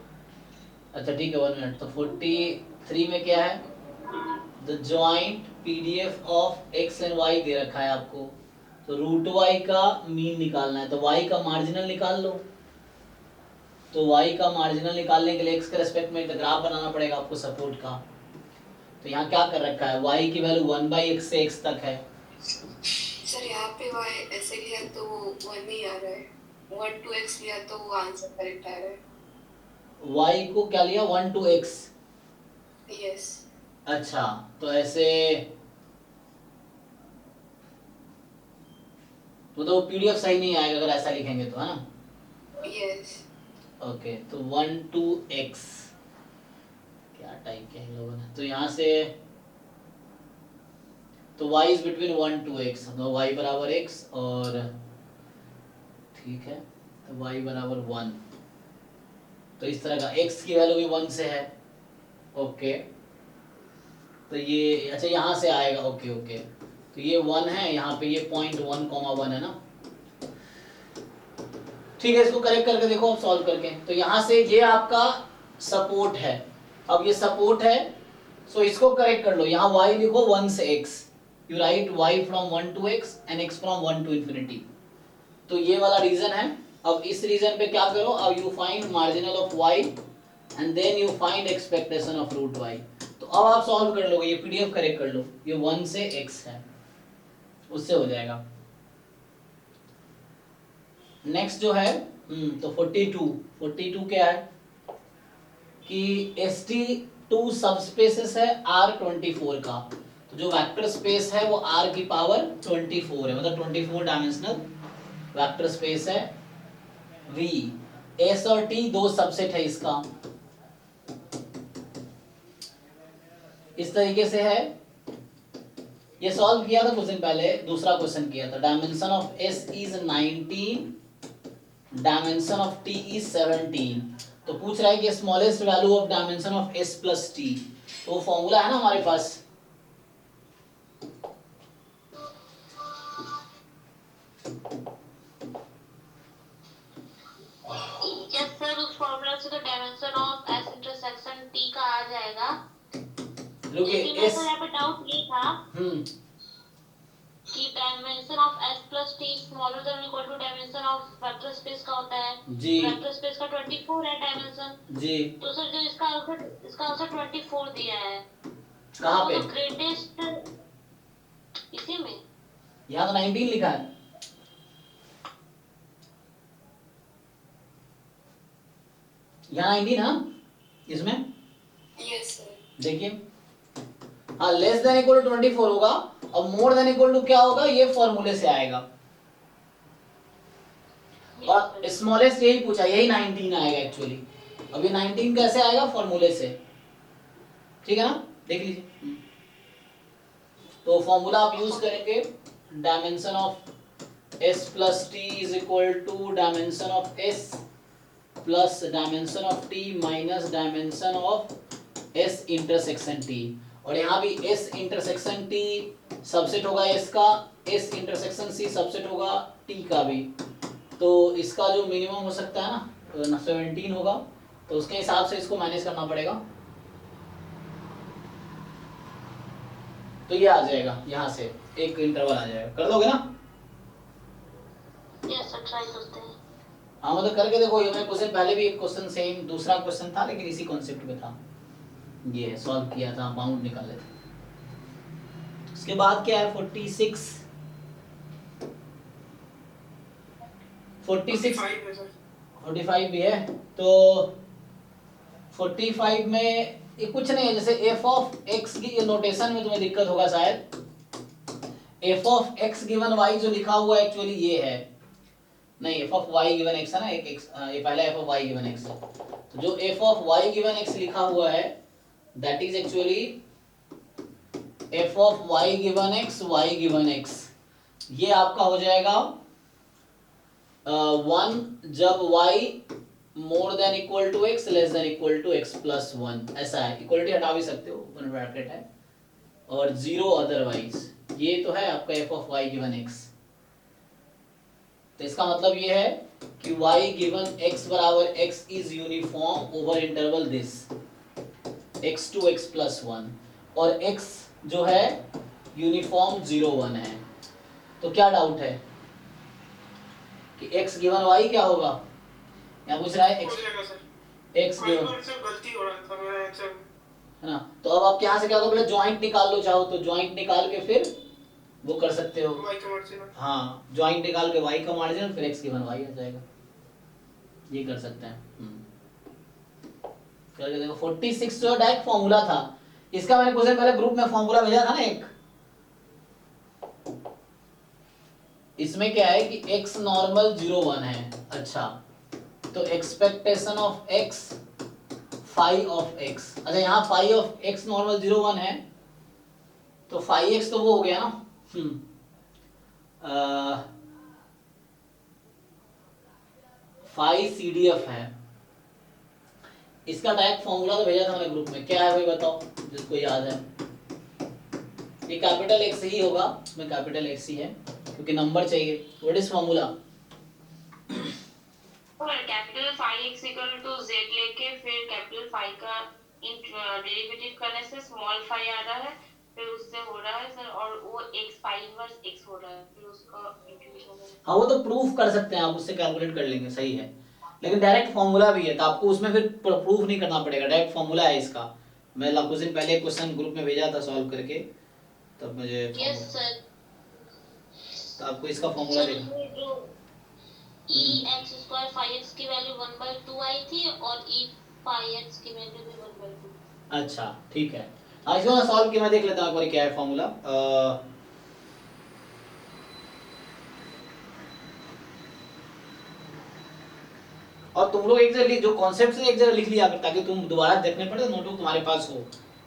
अच्छा ठीक है, 1 मिनट। तो 43 में क्या है, the joint PDF of x and why they रखा है आपको। तो रूट वाई का मीन निकालना है, तो वाई का मार्जिनल निकाल लो। तो वाई का मार्जिनल निकालने के लिए एक्स के रेस्पेक्ट में ग्राफ बनाना पड़ेगा आपको सपोर्ट का। तो यहाँ क्या कर रखा है, वाई की वैल्यू 1/x से x तक है। सर यहाँ पे y ऐसे लिया तो वो 1 ही आ रहा है, 1 to x लिया तो वो आंसर करेक्ट आ रहा है। वाई को क्या लिया, 1 to x। यस। अच्छा तो ऐसे तो पीडीएफ सही नहीं आएगा अगर ऐसा लिखेंगे तो, है ना। यस। ओके तो 1 to x क्या टाइप किया इन लोगों ने। तो यहाँ से तो y is between 1 to x, तो y बराबर x और ठीक है, तो y बराबर 1। तो इस तरह का x की वैल्यू भी 1 से है। ओके तो ये अच्छा यहाँ से आएगा। ओके ओके तो ये 1 है, यहाँ पे ये 0.1,1 है ना। ठीक है, इसको करेक्ट करके देखो अब सॉल्व करके। तो यहाँ से ये आपका सपोर्ट है, अब ये सपोर्ट है, सो इसको करेक्ट कर लो। यहाँ y लिखो 1 से x, you right y from 1 to x and x from 1 to infinity। तो ये वाला रीजन है। अब इस रीजन पे क्या करो, अब you find marginal of y and then you find expectation of root y। तो अब आप सॉल्व कर लोगे, ये पीडीएफ करेक्ट कर लो, ये 1 से x है, उससे हो जाएगा। नेक्स्ट जो है तो 42 क्या है कि ST2 सबस्पेसेस है R24 का। तो जो वेक्टर स्पेस है वो R की पावर 24 है, मतलब 24 डायमेंशनल वेक्टर स्पेस है V। S और T दो सबसेट है इसका, इस तरीके से है। ये सॉल्व किया था कुछ दिन पहले, दूसरा क्वेश्चन किया था। Dimension of S is 19, dimension of T is 17। तो पूछ रहा है कि smallest value of dimension of S plus T। तो वो फॉर्मूला है ना हमारे पास, यस सर, उस फॉर्मूला से तो dimension of S intersection T का आ जाएगा। लेकिन मेरे को यहाँ पे डाउट ये था कि dimension of S plus T smaller than equal to dimension of vector space का होता है जी, वेक्टर स्पेस का 24 है डायमेंशन जी। तो सर जो इसका आंसर 24 दिया है कहाँ पे, तो ग्रेटेस्ट इसी में, यहाँ तो 19 लिखा है। यहाँ 19 हाँ इसमें यस सर। देखिए, हाँ लेस देन इक्वल टू 24 होगा। अब मोर देन इक्वल टू क्या होगा, ये फॉर्मूले से आएगा। और स्मॉलेस्ट यही पूछा, यही 19 आएगा एक्चुअली। अब ये 19 कैसे आएगा, फॉर्मूले से, ठीक है ना, देख लीजिए। तो फॉर्मूला आप यूज करेंगे, dimension of S plus T is equal to dimension of S plus dimension of T minus dimension of S intersection T। और यहाँ भी S इंटरसेक्शन T सबसेट होगा S का, S इंटरसेक्शन C सबसेट होगा T का भी। तो इसका जो मिनिमम हो सकता है ना 17 होगा, तो उसके हिसाब से इसको मैनेज करना पड़ेगा। तो ये आ जाएगा, यहाँ से एक इंटरवल आ जाएगा, कर दोगे ना। यस सर ट्राई करते हैं। हाँ मतलब करके देखो, ये मैं कुछ दिन पहले भी एक क्वेश्चन सेम दूसरा क्वेश्चन था लेकिन इसी कॉन्सेप्ट पे था, ये सॉल्व किया था, बाउंड निकाले थे। उसके बाद क्या है 46 45 है सर। 45 भी है तो 45 में ये कुछ नहीं है, जैसे एफ ऑफ एक्स की नोटेशन में तुम्हें दिक्कत होगा शायद। F of x given y जो लिखा हुआ एक्चुअली ये है, नहीं f of y given x है ना, एक एक्स ये पहला f of y given x है, तो जो f of y given x लिखा हुआ है that is actually f of y given x, ये आपका हो जाएगा 1 जब y more than equal to x less than equal to x plus 1, ऐसा है। इक्वलिटी हटा भी सकते हो, ओपन ब्रैकेट है, और 0 अदरवाइज, ये तो है आपका f of y given x। तो इसका मतलब ये है कि y गिवन x बराबर x is uniform over interval this x to x plus 1, और x जो है यूनिफॉर्म 0 1 है। तो क्या डाउट है कि x गिवन y क्या होगा, यहाँ पूछ रहा है हो x जाएगा सर। x गिवन, सर गलती हो रहा था मेरा आंसर। है ना। तो अब आप यहाँ से क्या करो, पहले ज्वाइंट निकाल लो, चाहो तो ज्वाइंट निकाल के फिर वो कर सकते हो। वाई का मार्जिन। हाँ, ज्वाइंट निकाल के y का मार्जिन फिर x गिवन y आ जाएगा, ये कर सकते हैं। करके देखो 46 जो डायरेक्ट फॉर्मूला था, इसका मैंने क्वेश्चन पहले ग्रुप में फॉर्मूला भेजा था ना एक, इसमें क्या है कि x नॉर्मल 0 1 है। अच्छा, तो expectation of x phi of x, अच्छा यहाँ फाई ऑफ x नॉर्मल 0 1 है, तो फाई x तो वो हो गया ना, फाई CDF है। इसका डायरेक्ट फॉर्मूला तो भेजा था मैंने ग्रुप में, क्या है भाई बताओ जिसको याद है। ये कैपिटल X ही होगा, इसमें कैपिटल X ही है क्योंकि नंबर चाहिए। What is formula? Capital phi x equal to z लेके फिर कैपिटल फाई का डेरिवेटिव करने से स्मॉल फाई आ रहा है, फिर उससे हो रहा है सर, और वो x फाई इनवर्स x हो रहा है, फिर उसका इंटीग्रेशन। हाँ वो तो प्रूफ कर सकते हैं आप, उससे कैलकुलेट कर लेंगे, सही है। लेकिन डायरेक्ट फॉर्मूला भी है तो आपको उसमें फिर प्रूफ नहीं करना पड़ेगा, डायरेक्ट फॉर्मूला है इसका। मैं कुछ दिन पहले क्वेश्चन ग्रुप में भेजा था सॉल्व करके, तब मुझे यस सर, तो आपको इसका फॉर्मूला देखना। जो e(x² फाई x की वैल्यू 1/2 आई थी और e फाई x की वैल्यू भी 1/2। अच्छा ठीक है, हाँ इसको मैं सॉल्व किया, मैं देख लेता हूँ एक बार क्या है फॉर्मूला। और तुम लोग एक जगह जो कॉन्सेप्ट से एक जगह लिख लिया कर, ताकि तुम दोबारा देखने पड़े नोटबुक तुम्हारे पास हो,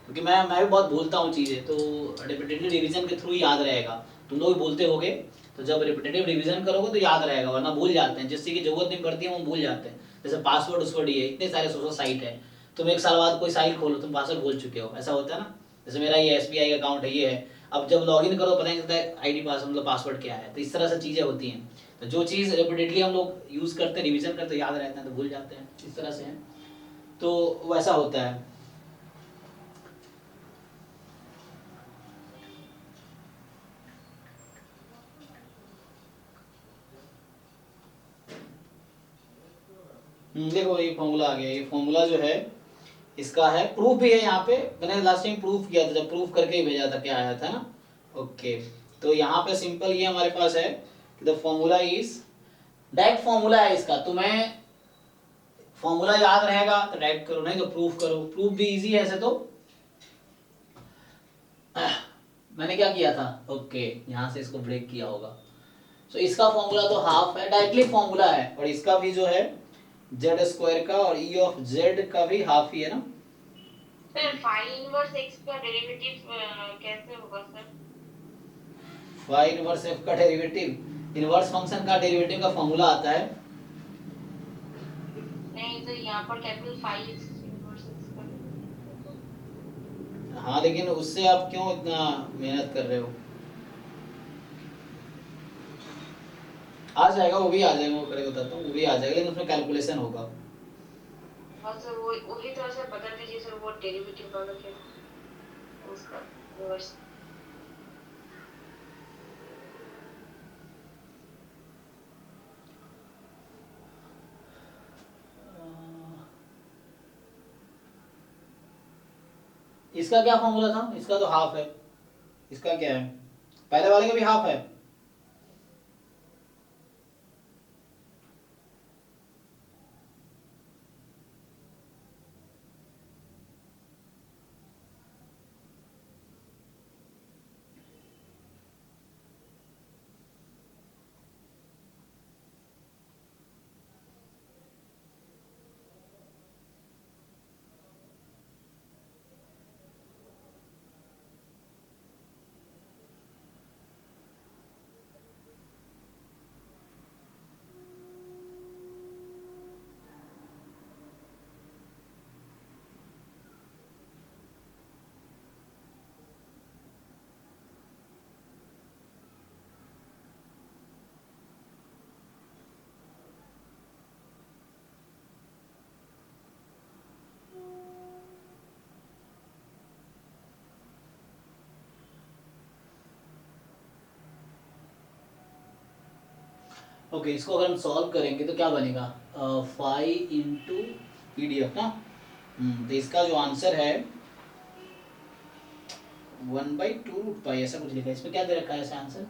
क्योंकि मैं भी बहुत भूलता हूँ चीजें, तो रिपीटेटिव रिवीजन के थ्रू याद रहेगा। तुम लोग भी बोलते होगे, तो जब रिपीटेटिव रिवीजन करोगे तो याद रहेगा, वरना भूल जाते हैं, जिससे की जरूरत नहीं पड़ती है वो भूल जाते हैं। जैसे पासवर्ड उसवर्ड ही है, इतने सारे सोशल साइट है, तुम एक साल बाद कोई साइट खोलो तुम पासवर्ड भूल चुके हो, ऐसा होता है ना। जैसे मेरा ये SBI अकाउंट है, ये है, अब जब लॉगिन करो पता नहीं चलता है ID पासवर्ड मतलब पासवर्ड क्या है, तो इस तरह से चीजें होती हैं। तो जो चीज़ रिपीटेडली हम लोग यूज़ करते हैं, रिवीजन करते हैं, याद रहते हैं, तो भूल जाते हैं, इस तरह से है, तो वैसा होता है। देखो ये फॉर्मूला आ गया, ये फॉर्मूला जो है इसका है, प्रूफ भी है यहाँ पे, मैंने लास्ट टाइम प्रूफ किया था, जब प्रूफ करके ही भेजा था, क्या आया था ना। ओके, तो यहाँ पे सिंपल ये हमारे पास है कि the formula is, direct formula है इसका, तुम्हें फॉर्मूला याद रहेगा तो डायरेक्ट करो, नहीं तो प्रूफ करो, प्रूफ भी इजी है ऐसे तो। मैंने क्या किया था, ओके यहाँ से इसको ब्रेक किया होगा। सो इसका फॉर्मूला तो हाफ है, डायरेक्टली फॉर्मूला है, और इसका भी जो है z² का और e ऑफ z का भी हाफ ही है ना। सर फाई इनवर्स x का डेरिवेटिव कैसे होगा सर? फाई इनवर्स f का डेरिवेटिव, इनवर्स फंक्शन का डेरिवेटिव का फॉर्मूला आता है। नहीं तो यहाँ पर capital phi x inverse x का। हाँ लेकिन उससे आप क्यों इतना मेहनत कर रहे हो, आ जाएगा, वो भी आ जाएगा, वो करके बताता हूँ, वो भी आ जाएगा, लेकिन उसमें कैलकुलेशन होगा। हाँ सर, वो वही तरह से बता दीजिए सर, वो डेरिवेटिव वाला क्या उसका रिवर्स। इसका क्या फॉर्मूला था, इसका तो हाफ है, इसका क्या है, पहले वाले का भी हाफ है। ओके, इसको अगर हम सॉल्व करेंगे तो क्या बनेगा, 5 इंटू PDF ना। तो इसका जो आंसर है 1/2√π ऐसा कुछ लिखा है इसमें, क्या दे रखा है ऐसा आंसर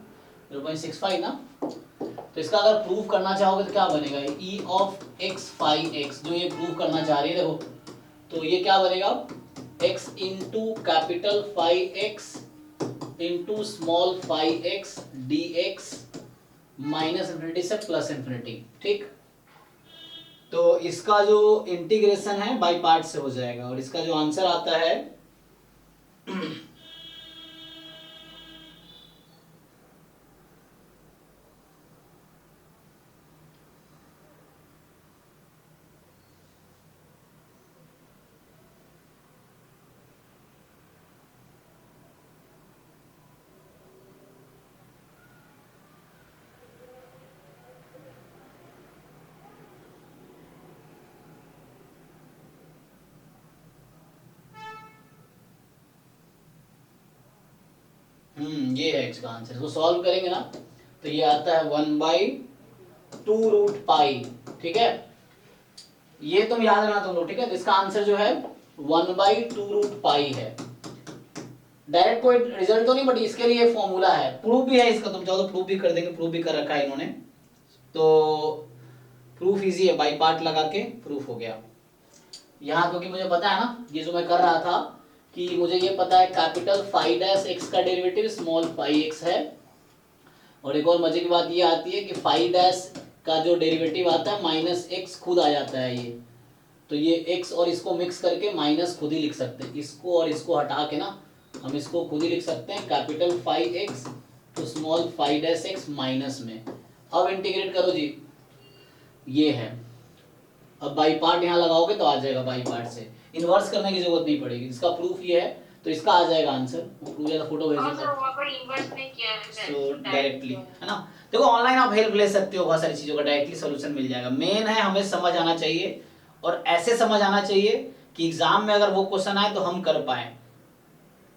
0.65 ना। तो इसका अगर प्रूव करना चाहोगे तो क्या बनेगा, e of x phi x, जो ये प्रूव करना चाह रही है देखो, तो ये क्या बनेगा, x into capital phi x into small phi x dx minus infinity से प्लस इन्फिनिटी, ठीक। तो इसका जो इंटीग्रेशन है बाई पार्ट से हो जाएगा और इसका जो आंसर आता है ये है इसका आंसर। इसको सॉल्व करेंगे ना तो ये आता है 1/2√π, ठीक है। ये तुम याद रखना तुम लोग, ठीक है। तो इसका आंसर जो है 1/2√π है। डायरेक्ट कोई रिजल्ट तो नहीं, बट इसके लिए फॉर्मूला है, प्रूफ भी है इसका, तुम चाहो तो प्रूफ भी कर देंगे, प्रूफ भी कर रखा है इन्होंने। तो प्रूफ इजी है, बाई पार्ट लगा के प्रूफ हो गया यहाँ, क्योंकि मुझे पता है ना ये जो मैं कर रहा था कि मुझे ये पता है कैपिटल फाई डैश एक्स का डेरिवेटिव स्मॉल फाई एक्स है। और एक और मजे की बात ये आती है कि फाई डैश का जो डेरिवेटिव आता है माइनस एक्स खुद आ जाता है ये, तो ये एक्स और इसको मिक्स करके माइनस खुद ही लिख सकते हैं, इसको और इसको हटा के ना हम इसको खुद ही लिख सकते हैं कैपिटल फाई एक्स तो small phi dash x minus में। अब इंटीग्रेट करो जी, ये है। अब बाई पार्ट यहाँ लगाओगे तो आ जाएगा, बाई पार्ट से इन्वर्स करने की जरूरत नहीं पड़ेगी। इसका प्रूफ ये है तो इसका आ जाएगा आंसर। प्रूफ ज्यादा फोटो भेज हाँ देता सर, वहाँ पर इन्वर्स नहीं किया है सो डायरेक्टली, है ना। देखो ऑनलाइन आप हेल्प ले सकते हो, बहुत सारी चीजों का डायरेक्टली सॉल्यूशन मिल जाएगा। मेन है हमें समझ आना चाहिए, और ऐसे समझ आना चाहिए कि एग्जाम में अगर वो क्वेश्चन आए तो हम कर पाए,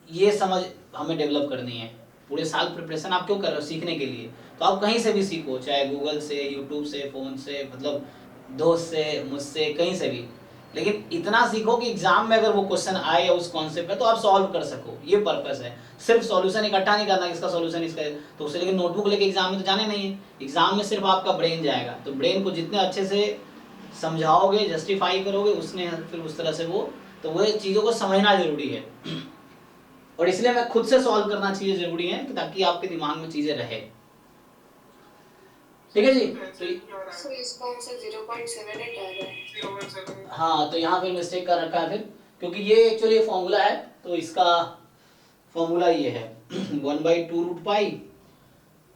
ये समझ हमें डेवलप करनी है। पूरे साल प्रिपरेशन आप क्यों कर रहे हो, सीखने के लिए। तो आप कहीं से भी सीखो, चाहे गूगल से, यूट्यूब से, फोन से, मतलब दोस्त से, मुझसे, कहीं से भी, लेकिन इतना सीखो कि एग्जाम में अगर वो क्वेश्चन आए या उस कॉन्सेप्ट पे तो आप सॉल्व कर सको। ये पर्पस है, सिर्फ सॉल्यूशन इकट्ठा नहीं करना, इसका सॉल्यूशन इसका तो उसे, लेकिन नोटबुक लेके एग्जाम में तो जाने नहीं है। एग्जाम में सिर्फ आपका ब्रेन जाएगा, तो ब्रेन को जितने अच्छे से समझाओगे, जस्टिफाई करोगे, उसने फिर उस तरह से वो, तो वो चीज़ों को समझना जरूरी है। और इसलिए मैं खुद से सॉल्व करना चीजें जरूरी है ताकि आपके दिमाग में चीजें रहे, ठीक है जी। सो इसका आंसर 0.78 आ रहा है। 0.7 हाँ, तो यहाँ फिर मिस्टेक कर रखा है फिर, क्योंकि ये एक्चुअली फॉर्मूला है, तो इसका फॉर्मूला ये है 1/2√π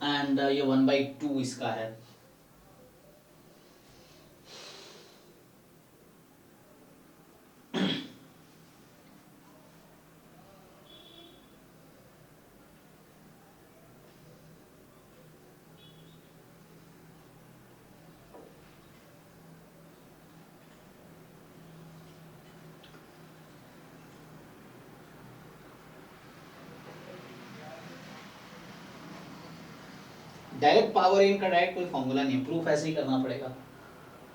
एंड ये 1/2 इसका है। डायरेक्ट पावर इन का डायरेक्ट कोई फॉर्मूला नहीं है, प्रूफ ऐसे ही करना पड़ेगा।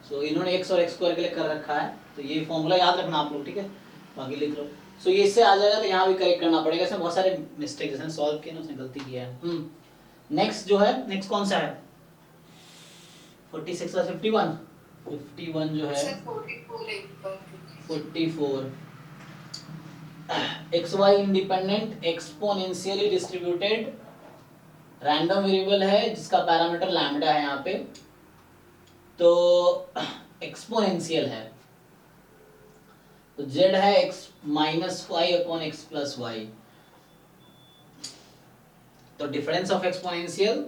सो इन्होंने एक्स और एक्स स्क्वायर के लिए कर रखा है, तो ये फॉर्मूला याद रखना आप लोग, ठीक है, बाकी लिख लो। सो ये इससे आ जाएगा, तो यहाँ भी करेक्ट करना पड़ेगा। इसमें बहुत सारे मिस्टेक जैसे सॉल्व किए ना, उसने गलती किया है। नेक्स्ट जो है, नेक्स्ट कौन सा है 46 और 51? 51 जो है सर 44 एक बार 44 xy independent exponentially distributed random variable है जिसका पैरामीटर लैम्डा है यहाँ पे, तो एक्सपोनेंशियल है, तो z है x minus Y upon x plus y. तो डिफरेंस ऑफ एक्सपोनेंशियल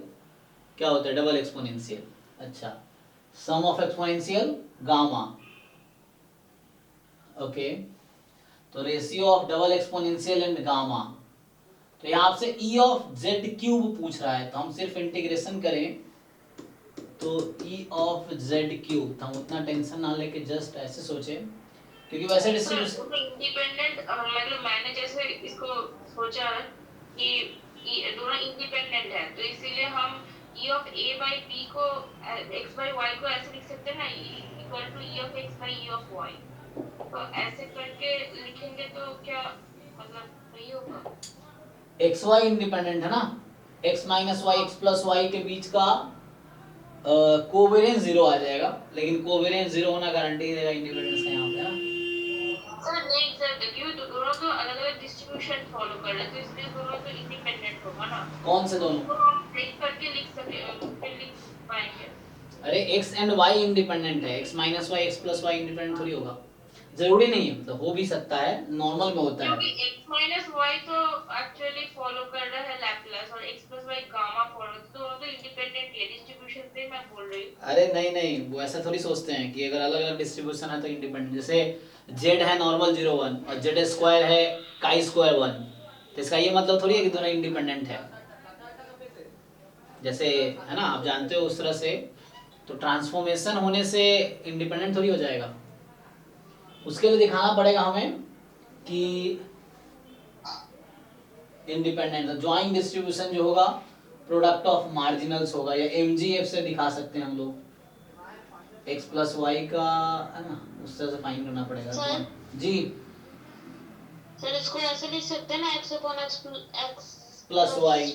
क्या होता है, डबल एक्सपोनेंशियल। अच्छा, sum of exponential gamma, okay. तो ratio of double exponential and gamma. तो यहाँ आपसे e ऑफ z क्यूब पूछ रहा है, तो हम सिर्फ इंटीग्रेशन करें तो e ऑफ z क्यूब, तो हम उतना टेंशन ना लेके जस्ट ऐसे सोचे, क्योंकि वैसे डिस्ट्रीब्यूशन इंडिपेंडेंट, मतलब मैंने जैसे इसको सोचा है कि दोनों इंडिपेंडेंट है, तो इसीलिए हम e of a by b को x by y को ऐसे लिख सकते हैं ना, equal to e of x by e of y। तो ऐसे करके लिखेंगे तो क्या मतलब सही होगा? एक्स वाई इंडिपेंडेंट है ना, x minus y x plus y के बीच का कोवेरिएंस जीरो आ जाएगा, लेकिन कोवेरिएंस जीरो होना गारंटी देगा इंडिपेंडेंस का यहाँ पे, है ना। सर नहीं सर, देखिए तो दोनों तो अलग अलग डिस्ट्रीब्यूशन फॉलो कर रहे हैं, तो इसलिए दोनों तो इंडिपेंडेंट होगा ना। कौन से दोनों? तो हम ब्रेक करके लिख सके, फिर लिख पाएंगे। अरे x एंड y इंडिपेंडेंट है, x minus y x plus y independent थोड़ी होगा, जरूरी नहीं है, मतलब हो भी सकता है, नॉर्मल में होता है। क्योंकि x माइनस वाई तो एक्चुअली फॉलो कर रहा है लैपलेस, और x plus y gamma follow, तो दोनों तो इंडिपेंडेंट है, डिस्ट्रीब्यूशन से मैं बोल रही हूँ। अरे नहीं नहीं, वो ऐसा थोड़ी सोचते हैं कि अगर अलग अलग डिस्ट्रीब्यूशन है तो इंडिपेंडेंट, जैसे z है नॉर्मल 0 1 और z स्क्वायर है काई स्क्वायर 1, तो इसका ये मतलब थोड़ी है कि दोनों इंडिपेंडेंट है, जैसे है ना, आप जानते हो उस तरह से। तो ट्रांसफॉर्मेशन होने से इंडिपेंडेंट थोड़ी हो जाएगा, उसके लिए दिखाना पड़ेगा हमें कि इंडिपेंडेंट। ज्वाइंट डिस्ट्रीब्यूशन जो होगा प्रोडक्ट ऑफ मार्जिनल्स होगा, या एमजीएफ से दिखा सकते हैं हम लोग, x प्लस वाई का, है ना, उस तरह से फाइंड करना पड़ेगा। सर? जी सर इसको ऐसे लिख सकते हैं ना, x upon x plus Y,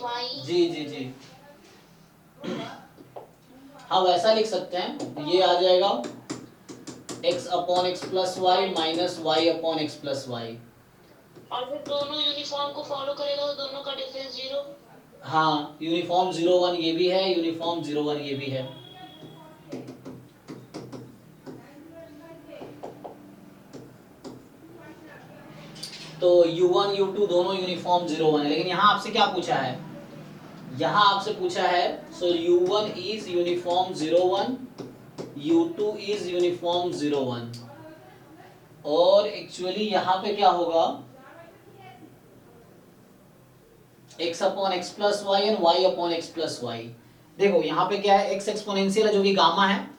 जी जी जी, हाँ वैसा लिख सकते हैं, ये आ जाएगा x upon x plus Y minus Y upon x plus Y. और फिर दोनों यूनिफॉर्म को फॉलो करेगा तो दोनों का डिफरेंस 0। हाँ यूनिफॉर्म 0 1 ये भी है, यूनिफॉर्म 0 1 ये भी है। तो u1 u2 दोनों यूनिफॉर्म 0 1 है, लेकिन यहाँ आपसे क्या पूछा है, यहाँ आपसे पूछा है so u1 is uniform 0 1, u2 is uniform 0 1, और एक्चुअली यहाँ पे क्या होगा, x upon x plus y and y upon x plus y. देखो यहाँ पे क्या है, x एक्सपोनेंशियल है जो कि गामा है,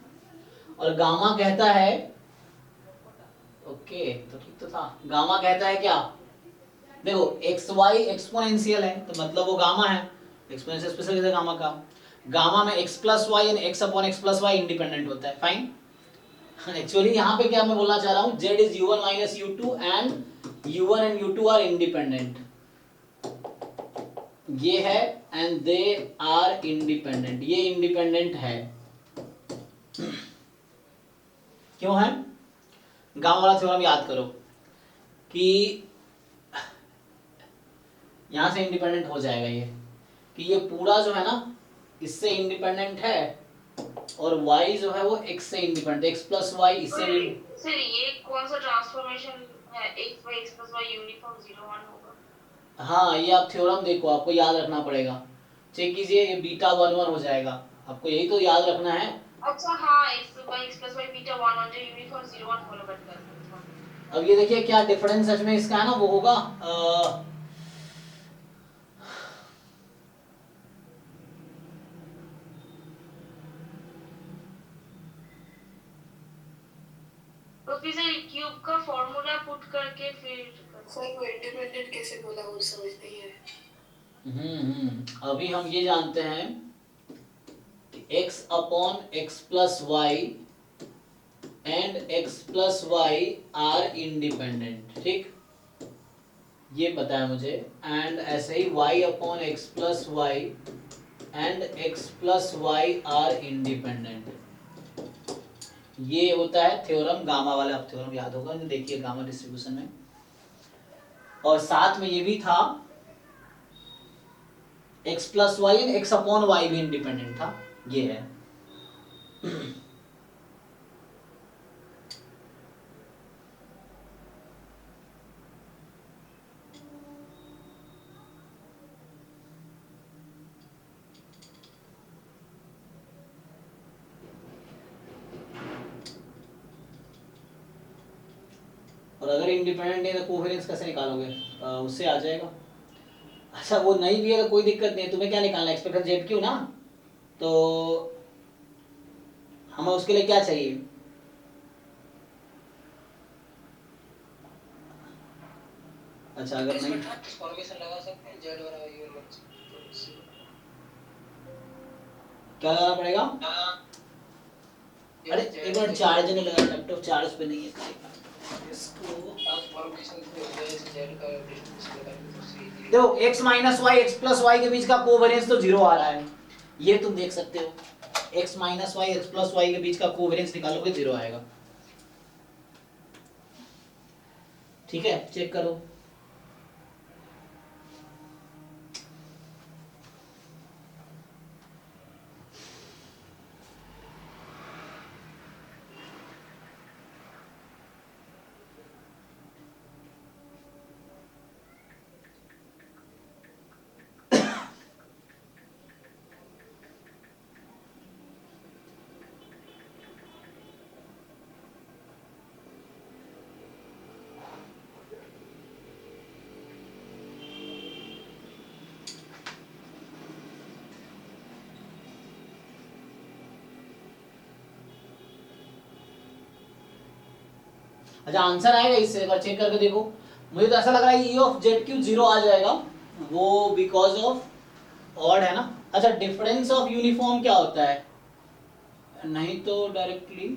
और गामा कहता है, ओके तो ठीक तो था, गामा कहता है क्या, देखो एक्स वाई एक्सपोनेंशियल है तो मतलब वो गामा है, एक्सपोनेंशियल स्पेशल है गामा का, गामा में x plus y and x upon x plus y independent होता है, फाइन। एक्चुअली यहाँ पे क्या मैं बोलना चाह रहा हूँ, z is u1 minus u2 and u1 and u2 are independent, ये है एंड दे आर इंडिपेंडेंट, ये इंडिपेंडेंट है, क्यों है, गामा वाला थ्योरम याद करो कि यहां से इंडिपेंडेंट हो जाएगा ये, कि ये पूरा जो है ना इससे इंडिपेंडेंट है, और y जो है वो x से इंडिपेंडेंट, x प्लस वाई इससे भी। सर ये कौन सा ट्रांसफॉर्मेशन है, x by x plus y uniform 0 1 होगा? हाँ ये आप थ्योरम देखो, आपको याद रखना पड़ेगा, चेक कीजिए, ये बीटा 1 1 हो जाएगा, आपको यही तो याद रखना है। अच्छा हाँ, x by x plus y beta 1 1 जो यूनिफॉर्म 0 1 फॉलो करता है। अब ये देखिए क्या डिफरेंस सच में इसका है ना, वो होगा तो फिर सर क्यूब का फॉर्मूला पुट करके फिर सर वो इंडिपेंडेंट कैसे बोला, वो समझ नहीं है। अभी हम ये जानते हैं कि x upon x plus y and x plus y are independent, ठीक, ये पता है मुझे, एंड ऐसे ही y upon x plus y and x plus y are independent, ये होता है थ्योरम गामा वाला, आप थ्योरम याद होगा, देखिए गामा डिस्ट्रीब्यूशन में, और साथ में ये भी था x plus y and x upon y भी इंडिपेंडेंट था, ये है। और अगर इंडिपेंडेंट है तो कोवेरिएंस कैसे निकालोगे, उससे आ जाएगा। अच्छा वो नहीं भी है तो कोई दिक्कत नहीं है, तुम्हें क्या निकालना है, एक्सपेक्टेड जेड क्यू ना, तो हमें उसके लिए क्या चाहिए, अच्छा अगर नहीं फॉर्मेशन लगा सकते हैं z बराबर u क्या लगाना पड़ेगा? अरे एक मिनट, चार्ज नहीं लगा, लैपटॉप चार्ज पे नहीं है। इसको देखो x minus y x plus y के बीच का कोवेरियंस तो 0 आ रहा है, ये तुम देख सकते हो। x minus y x plus y के बीच का कोवेरियंस निकालोगे 0 आएगा। ठीक है, चेक करो। अच्छा, आंसर आएगा इससे, एक बार चेक करके देखो। मुझे तो ऐसा लग रहा है ई ऑफ जेड क्यू 0 आ जाएगा, वो बिकॉज ऑफ ऑड है ना। अच्छा, डिफरेंस ऑफ यूनिफॉर्म क्या होता है? नहीं तो डायरेक्टली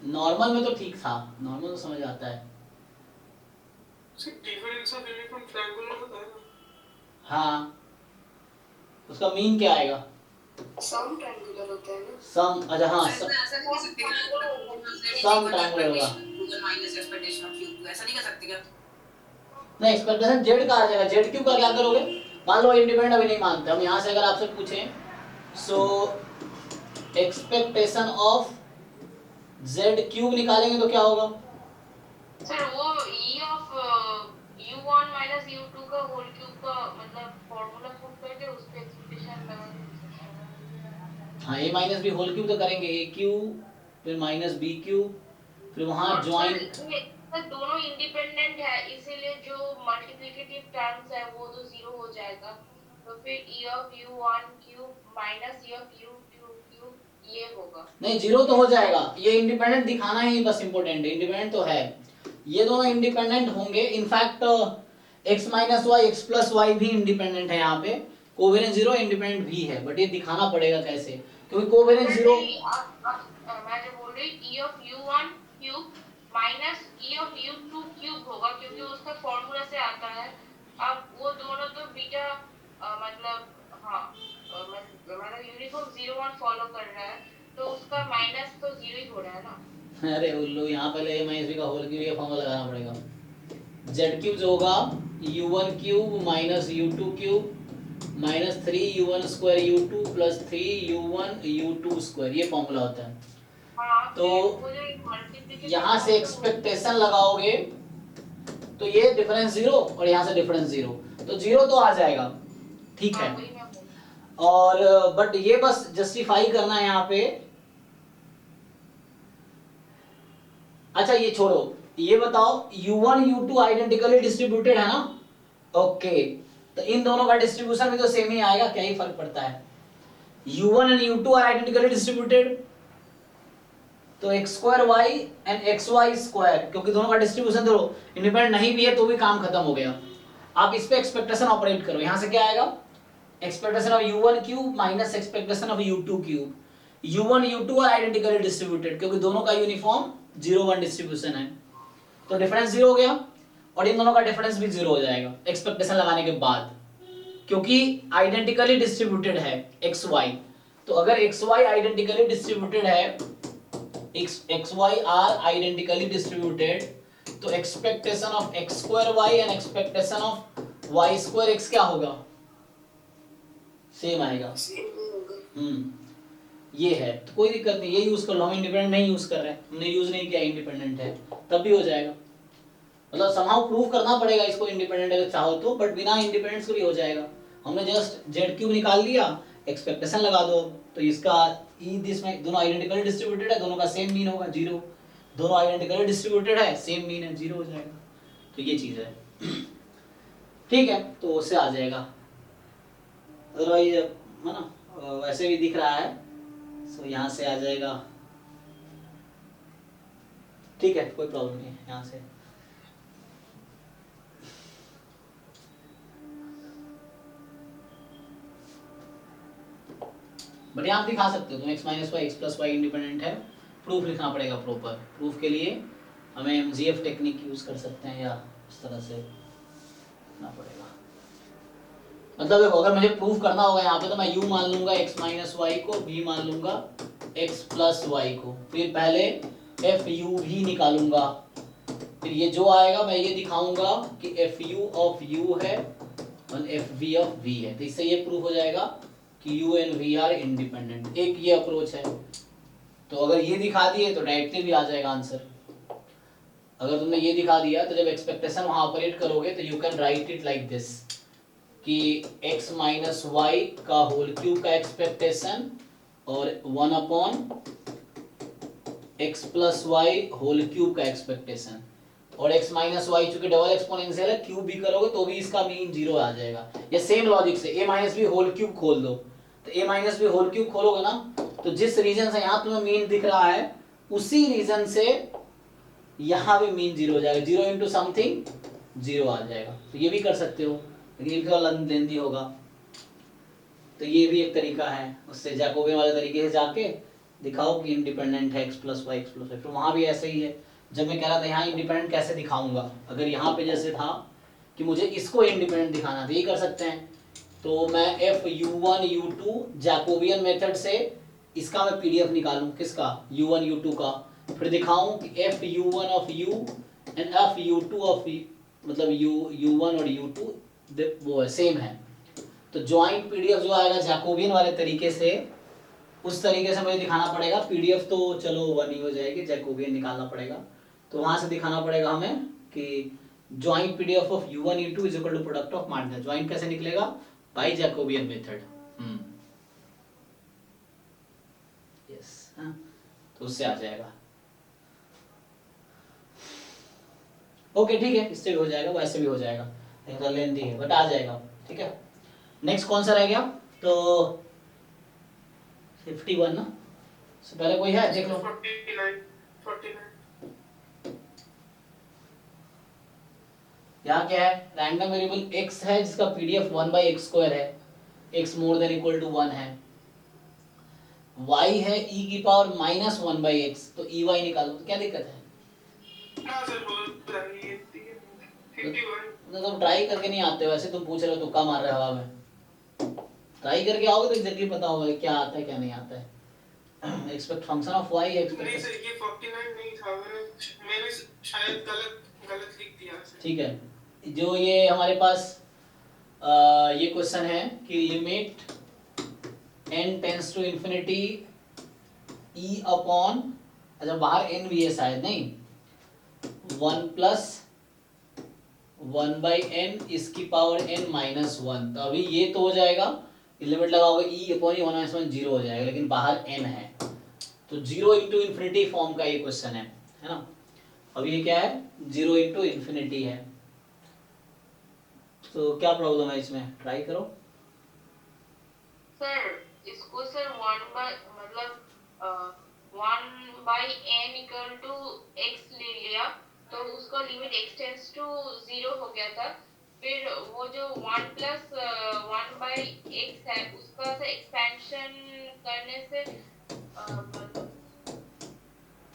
नॉर्मल में तो ठीक था, नॉर्मल तो समझ आता है। डिफरेंस ऑफ यूनिफॉर्म ट्रायंगुलर होता है ना। हाँ, उसका मीन क्या आएगा? सम ट्रायंगुलर होता है ना। सम, अच्छा हाँ, ऐसा नहीं कर सकते सम ट्रायंगुलर होगा। माइनस एक्सपेक्टेशन ऑफ क्यूब, ऐसा नहीं कर सकते क्या? नहीं, एक्सपेक्टेशन जेड का आ जाएगा। जेड क्यूब का क्या करोगे? मान लो इंडिपेंडेंट अभी नहीं मानते हम, यहाँ से अगर आपसे पूछें so expectation of Z cube निकालेंगे तो क्या होगा? सर वो e of u1 minus u2 का होल क्यूब का मतलब फॉर्मूला पुट करके उस पे एक्सपेक्टेशन लगाएंगे। हाँ, ए माइनस बी होल क्यूब तो करेंगे, ए क्यूब फिर माइनस बी क्यूब, फिर वहाँ ज्वाइन। सर दोनों इंडिपेंडेंट है, इसीलिए जो मल्टीप्लिकेटिव टर्म्स है वो तो 0 हो जाएगा। तो फिर e of u1 cube minus e of u2 cube ये होगा। नहीं, 0 तो हो जाएगा, ये इंडिपेंडेंट दिखाना ही बस इम्पोर्टेंट है। इंडिपेंडेंट तो है, ये दोनों इंडिपेंडेंट होंगे। In fact x minus y x plus y भी इंडिपेंडेंट है, यहाँ पे कोवेरियंस 0 इंडिपेंडेंट भी है, बट ये दिखाना पड़ेगा कैसे, क्योंकि कोवेरियंस 0। मैं जो बोल रही e of u1 cube minus e of u2 cube होगा, क्योंकि उसका फॉर्मूला से आता है। अब वो दोनों तो बीटा मतलब हाँ मतलब यूनिफॉर्म 0 1 फॉलो कर रहा है, तो उसका माइनस तो 0 ही हो रहा है ना। अरे उल्लू, यहाँ पहले a माइनस बी का होल क्यूब का फॉर्मूला लगाना पड़ेगा। जेड क्यूब जो होगा u1 cube minus u2 cube minus 3u1 square u2 plus 3u1 u2 square, ये फॉर्मूला होता है। हाँ, तो वो जो multiplication यहाँ से एक्सपेक्टेशन लगाओगे तो ये डिफरेंस 0 और यहाँ से डिफरेंस 0, तो 0 तो आ जाएगा। ठीक है, हाँ, वही मैं बोल रही हूँ। और बट ये बस जस्टिफाई करना है यहाँ पे। अच्छा ये छोड़ो, ये बताओ u1 u2 आइडेंटिकली डिस्ट्रीब्यूटेड है ना? ओके, तो इन दोनों का डिस्ट्रीब्यूशन भी तो सेम ही आएगा, क्या ही फर्क पड़ता है। u1 and u2 are identically distributed, तो x square y and xy square, क्योंकि दोनों का डिस्ट्रीब्यूशन दो इंडिपेंडेंट नहीं भी है तो भी काम खत्म हो गया। आप इस पे एक्सपेक्टेशन ऑपरेट करो, यहां से क्या आएगा? Expectation of u1 cube minus expectation of u2 cube. u1 u2 are identically distributed, क्योंकि दोनों का यूनिफॉर्म 0 1 डिस्ट्रीब्यूशन है, तो डिफरेंस 0 हो गया, और इन दोनों का डिफरेंस भी 0 हो जाएगा एक्सपेक्टेशन लगाने के बाद, क्योंकि आइडेंटिकली डिस्ट्रीब्यूटेड है xy। तो अगर xy आइडेंटिकली डिस्ट्रीब्यूटेड है, xy आर आइडेंटिकली डिस्ट्रीब्यूटेड, तो expectation of x square y and expectation of y square x क्या होगा? सेम आएगा। ये है, तो कोई दिक्कत नहीं, ये यूज कर लो। हम इंडिपेंडेंट नहीं यूज कर रहे हैं, हमने यूज नहीं किया इंडिपेंडेंट है, तब भी हो जाएगा। मतलब समहाउ प्रूव करना पड़ेगा इसको इंडिपेंडेंट अगर चाहो तो, बट बिना इंडिपेंडेंस के भी हो जाएगा। हमने जस्ट जेड क्यूब निकाल लिया, एक्सपेक्टेशन लगा दो, तो इसका ई दिस में दोनों आइडेंटिकली डिस्ट्रीब्यूटेड है, दोनों का सेम मीन होगा 0। दोनों आइडेंटिकली डिस्ट्रीब्यूटेड है, सेम मीन है, 0 हो जाएगा। तो ये चीज है। ठीक है, तो उससे आ जाएगा। अदरवाइज है ना, वैसे भी दिख रहा है, सो यहाँ से आ जाएगा। ठीक है, कोई प्रॉब्लम नहीं है यहाँ से। बट यहाँ आप दिखा सकते हो तुम x minus y x plus y independent है, प्रूफ लिखना पड़ेगा प्रॉपर। प्रूफ के लिए हमें MGF टेक्निक यूज कर सकते हैं या इस तरह से लिखना पड़ेगा। मतलब देखो अगर मुझे प्रूफ करना होगा यहाँ पे तो मैं u मान लूंगा x माइनस वाई को, v मान लूंगा x प्लस वाई को, फिर पहले एफ यू भी निकालूंगा, फिर ये जो आएगा मैं ये दिखाऊंगा कि एफ यू ऑफ u है और एफ वी ऑफ v है। तो इससे ये प्रूफ हो जाएगा कि u and v are independent. एक ये अप्रोच है। तो अगर ये दिखा दिए तो डायरेक्टली भी आ जाएगा आंसर। अगर तुमने ये दिखा दिया तो जब एक्सपेक्टेशन वहां ऑपरेट करोगे तो you can write it like this कि x माइनस वाई का होल क्यूब का एक्सपेक्टेशन और 1 upon x plus y whole cube का एक्सपेक्टेशन, और x माइनस वाई चूंकि डबल एक्सपोनेंशियल है क्यूब भी करोगे तो भी इसका मीन 0 आ जाएगा। ये सेम लॉजिक से a माइनस भी होल क्यूब खोल दो, तो a माइनस भी होल क्यूब खोलोगे ना तो जिस रीजन से यहाँ तुम्हें मीन दिख रहा है उसी रीजन से यहाँ भी मीन 0 हो जाएगा। 0 इंटू समथिंग 0 आ जाएगा। तो ये भी कर सकते हो, लेकिन ये थोड़ा लेंदी होगा। तो ये भी एक तरीका है, उससे जैकोबियन वाले तरीके से जाके दिखाओ कि इंडिपेंडेंट है x plus y x plus y. फिर वहाँ भी ऐसे ही है। जब मैं कह रहा था यहाँ इंडिपेंडेंट कैसे दिखाऊंगा, अगर यहाँ पे जैसे था कि मुझे इसको इंडिपेंडेंट दिखाना था, ये कर सकते हैं। तो मैं F u1 u2 Jacobian method से इसका मैं पीडीएफ निकालूं, किसका u1 u2 का, फिर दिखाऊं कि F u1 of u and F u2 of मतलब u1 और u2 वो है सेम है। तो ज्वाइंट पीडीएफ जो आएगा जैकोबियन वाले तरीके से, उस तरीके से मुझे दिखाना पड़ेगा। पीडीएफ तो चलो 1 ही हो जाएगी, जैकोबियन निकालना पड़ेगा। तो वहां से दिखाना पड़ेगा हमें कि joint PDF of u1 u2 is equal to product of marginal. Joint कैसे निकलेगा? Bye Jacobian method. यस, तो उससे आ जाएगा। ओके ठीक है, इससे भी हो जाएगा, वैसे भी हो जाएगा, थोड़ा लेंथी है बट आ जाएगा। ठीक है, नेक्स्ट कौन सा रह गया? तो 51 ना, से पहले कोई है देख लो। 49 यहाँ क्या है? रैंडम वेरिएबल x है जिसका पीडीएफ 1/x² है, x more than equal to 1 है। y है e की पावर माइनस 1/x, तो ey निकालो। तो क्या दिक्कत है? हाँ सर हो जाएगी 51 मतलब ट्राई करके नहीं आते, वैसे तुम पूछ रहे हो, तुक्का मार रहे हो हवा में। ट्राई करके आओगे तो एग्जैक्टली पता होगा क्या आता है क्या नहीं आता है। एक्सपेक्ट फंक्शन ऑफ y नहीं एक्सपेक्ट। सर ये 49 नहीं था, मैंने शायद गलत लिख दिया सर। ठीक है, जो ये हमारे पास ये क्वेश्चन है कि limit n tends to infinity e upon, अच्छा बाहर n भी है शायद, नहीं 1 प्लस 1/n इसकी पावर n माइनस 1। तो अभी ये तो हो जाएगा, लिमिट लगाओगे e अपॉन 1 0 हो जाएगा, लेकिन बाहर n है तो 0 इंटू इन्फिनिटी फॉर्म का ये क्वेश्चन है ना। अब ये क्या है? 0 इंटू इन्फिनिटी है। तो क्या प्रॉब्लम है इसमें? ट्राई करो। सर इसको sir 1/n equal to x ले लिया तो उसको लिमिट x टेंड्स टू 0 हो गया था। फिर वो जो 1 प्लस 1/x है उसका से एक्सपेंशन करने से मतलब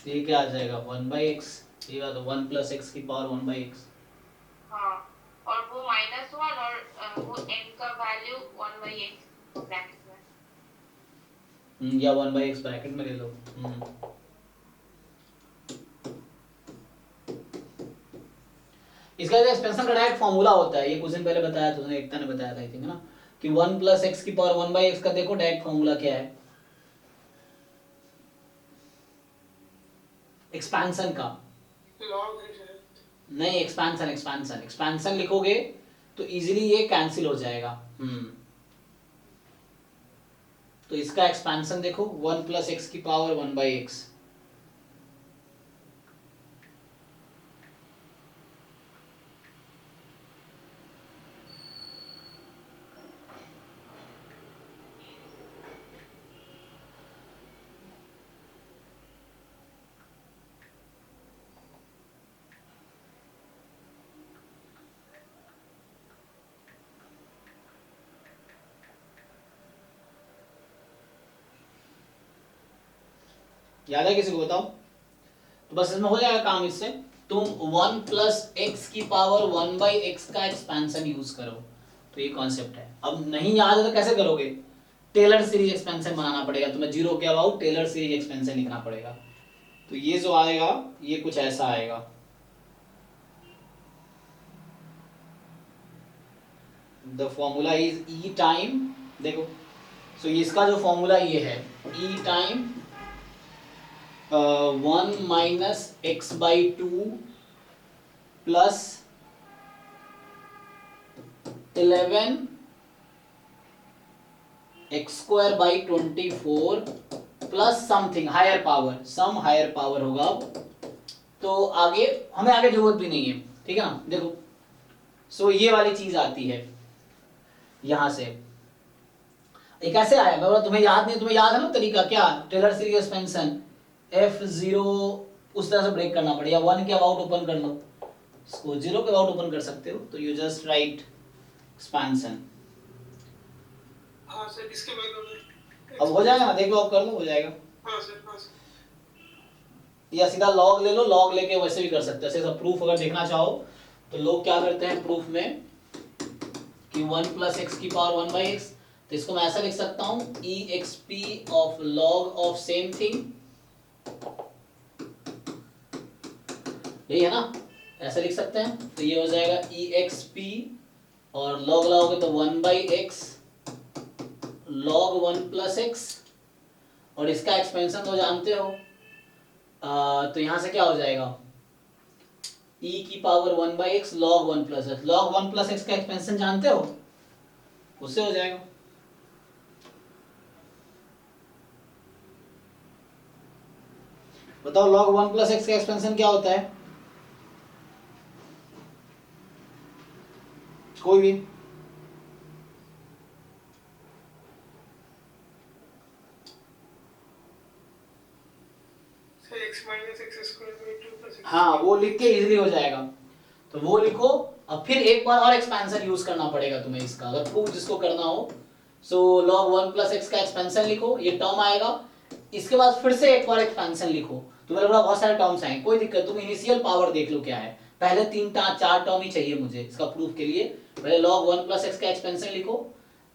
ये क्या आ जाएगा? 1/x, ये बात 1 प्लस x की पावर 1/x। हाँ, और वो -1 और वो n का वैल्यू 1/x ब्रैकेट में। या 1/x ब्रैकेट में ले लो। इसका एक्सपेंशन का डायरेक्ट फॉर्मूला होता है, ये कुछ दिन पहले बताया था, एकता ने बताया था आई थिंक ना, कि 1 प्लस x की पावर 1/x का देखो डायरेक्ट फॉर्मूला क्या है एक्सपेंशन का। लॉग है शायद। नहीं, एक्सपेंशन लिखोगे तो इजीली ये कैंसिल हो जाएगा। तो इसका एक्सपेंशन देखो 1 प्लस x की पावर 1/x। याद है किसी को बताओ? तो बस इसमें हो जाएगा काम। इससे तुम 1 प्लस एक्स की पावर 1 बाई एक्स का एक्सपेंशन यूज करो। तो ये कॉन्सेप्ट है। अब नहीं याद है तो कैसे करोगे? टेलर सीरीज एक्सपेंशन बनाना पड़ेगा तुम्हें। जीरो के अबाउट टेलर सीरीज एक्सपेंशन लिखना पड़ेगा। तो ये जो आएगा ये कुछ ऐसा आएगा। The formula is E time, देखो सो इसका जो फॉर्मूला ये है E time 1 minus X by 2 plus 11 X square by 24 plus something higher power, some higher power होगा। तो आगे हमें आगे जरूरत भी नहीं है, ठीक है ना। देखो सो ये वाली चीज आती है यहां से। एक ऐसे आया, मैं बोला तुम्हें याद नहीं, तुम्हें याद है ना तरीका क्या? टेलर सीरीज एक्सपेंशन F0 उस तरह से ब्रेक करना पड़ेगा। 1 के अबाउट ओपन कर लो, इसको 0 के अबाउट ओपन कर सकते हो। तो यू जस्ट राइट एक्सपेंशन। हाँ सर, इसके बाद अब हो जाएगा ना, देख लो, अब कर लो, हो जाएगा। हाँ सर। या सीधा लॉग ले लो, लॉग लेके वैसे भी कर सकते हो। ऐसे प्रूफ अगर देखना चाहो तो लोग क्या करते हैं प्रूफ में कि 1 प्लस एक्स की पावर 1 बाई एक्स, तो इसको मैं ऐसा लिख सकता हूं E X P of log of same thing, यही है ना, ऐसा लिख सकते हैं। तो ये हो जाएगा ई एक्स पी और लॉग लगाओगे तो 1 by x log 1 plus x, और इसका एक्सपेंशन तो जानते हो। तो यहां से क्या हो जाएगा e की power 1 by x log 1 plus x. Log 1 plus x का एक्सपेंशन जानते हो, उससे हो जाएगा। बताओ log 1 प्लस एक्स का एक्सपेंशन क्या होता है? कोई भी sir x minus x square by 2 plus x. हाँ, वो लिख के इजीली हो जाएगा। तो वो लिखो। अब फिर एक बार और एक्सपेंशन यूज करना पड़ेगा तुम्हें इसका, अगर प्रूफ जिसको करना हो। सो log 1 प्लस एक्स का एक्सपेंशन लिखो, ये टर्म आएगा। इसके बाद फिर से एक बार एक्सपेंशन लिखो। तुम्हें लग रहा बहुत सारे टर्म्स आएंगे, कोई दिक्कत, तुम इनिशियल पावर देख लो क्या है। पहले 3-4 टर्म ही चाहिए मुझे इसका प्रूफ के लिए। पहले log 1 प्लस एक्स का एक्सपेंशन लिखो,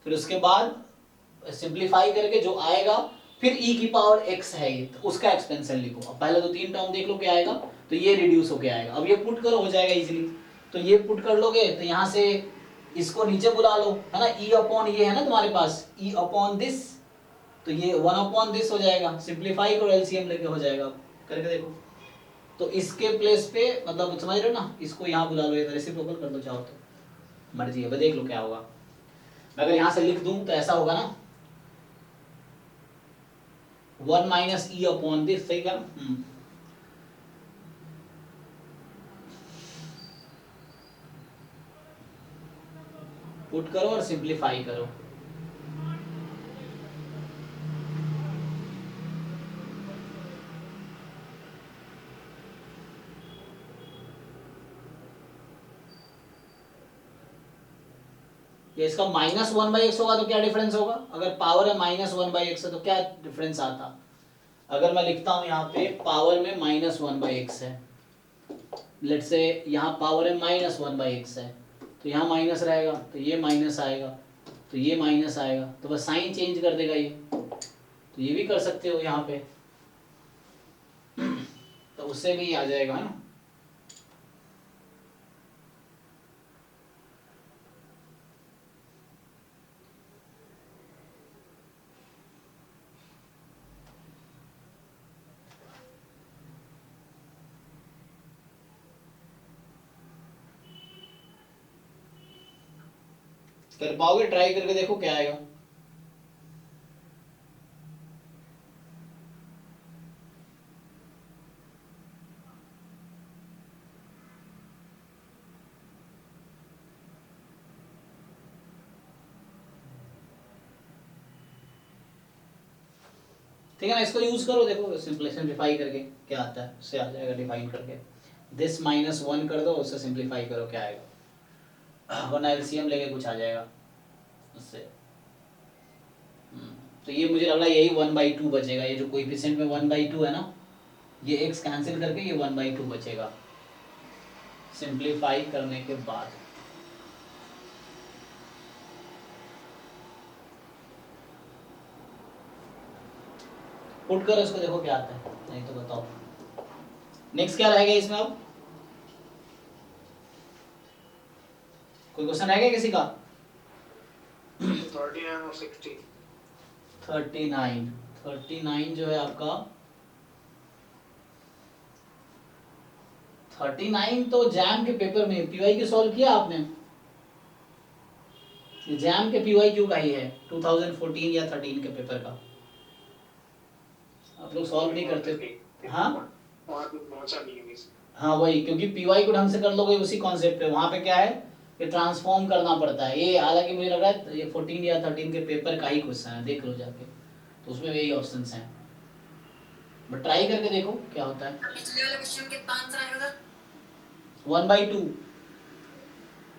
फिर उसके बाद सिंप्लीफाई करके जो आएगा, फिर e की पावर x है ये, तो उसका एक्सपेंशन लिखो। अब पहले तो 3 टर्म देख लो क्या आएगा, तो ये रिड्यूस होके आएगा। अब ये पुट करो, हो जाएगा इजीली। तो ये पुट कर लोगे तो यहाँ से इसको नीचे बुला लो, है ना। e अपॉन ये है ना तुम्हारे पास, e अपॉन दिस, तो ये 1 अपॉन दिस हो जाएगा। सिंप्लीफाई करो, एलसीएम लेके हो जाएगा। करके देखो। तो इसके प्लेस पे, मतलब समझ रहे हो ना, इसको यहाँ बुला लो, इधर रेसिप्रोकल कर दो चाहो तो, मर्जी है, देख लो क्या होगा। मैं अगर यहाँ से लिख दूं तो ऐसा होगा ना 1 माइनस ई अपॉन दिस, सही कहा। पुट करो और सिंप्लीफाई करो। ये इसका -1 बाई एक्स होगा तो क्या डिफरेंस होगा? अगर पावर है -1 बाई एक्स है तो क्या डिफरेंस आता? अगर मैं लिखता हूं यहाँ पे पावर में -1 बाई एक्स है, लेट्स से यहाँ पावर है -1 बाई एक्स है, तो यहाँ माइनस रहेगा, तो ये माइनस आएगा, तो ये माइनस आएगा, तो बस साइन चेंज कर देगा ये। तो ये भी कर सकते हो यहाँ पे, तो उससे भी आ जाएगा, है ना। कर पाओगे? ट्राई करके देखो क्या आएगा। ठीक है ना, इसको यूज करो, देखो सिंप्लीफाई करके क्या आता है, उससे आ जाएगा डिफाइन करके। दिस -1 कर दो, उससे सिंप्लीफाई करो क्या आएगा, वरना एलसीएम लेके कुछ आ जाएगा उससे। तो ये मुझे लग रहा है यही 1/2 बचेगा, ये जो कोएफिशिएंट में 1/2 है ना, ये x कैंसिल करके ये 1/2 बचेगा सिंप्लीफाई करने के बाद। पुट करो इसको, देखो क्या आता है, नहीं तो बताओ। नेक्स्ट क्या रहेगा इसमें अब? कोई क्वेश्चन रहेगा किसी का? 39 और 60 39 जो है आपका 39 तो जैम के पेपर में पीवाई क्यू सॉल्व किया आपने? जैम के पीवाई क्यू का ही है 2014 या 13 के पेपर का, आप लोग सॉल्व नहीं करते। हाँ वहाँ पे पहुँचा नहीं है वैसे। हाँ वही, क्योंकि पीवाई को ढंग से कर लोगे उसी कॉन्सेप्ट पे, वहाँ पे क्या है कि ट्रांसफॉर्म करना पड़ता है। ये हालांकि मुझे लग रहा है ये 14 या 13 के पेपर का ही क्वेश्चन है, देख लो जाके, तो उसमें यही ऑप्शंस हैं, बट ट्राई करके देखो क्या होता है। पिछले वाले क्वेश्चन कितना आंसर आएगा सर? 1/2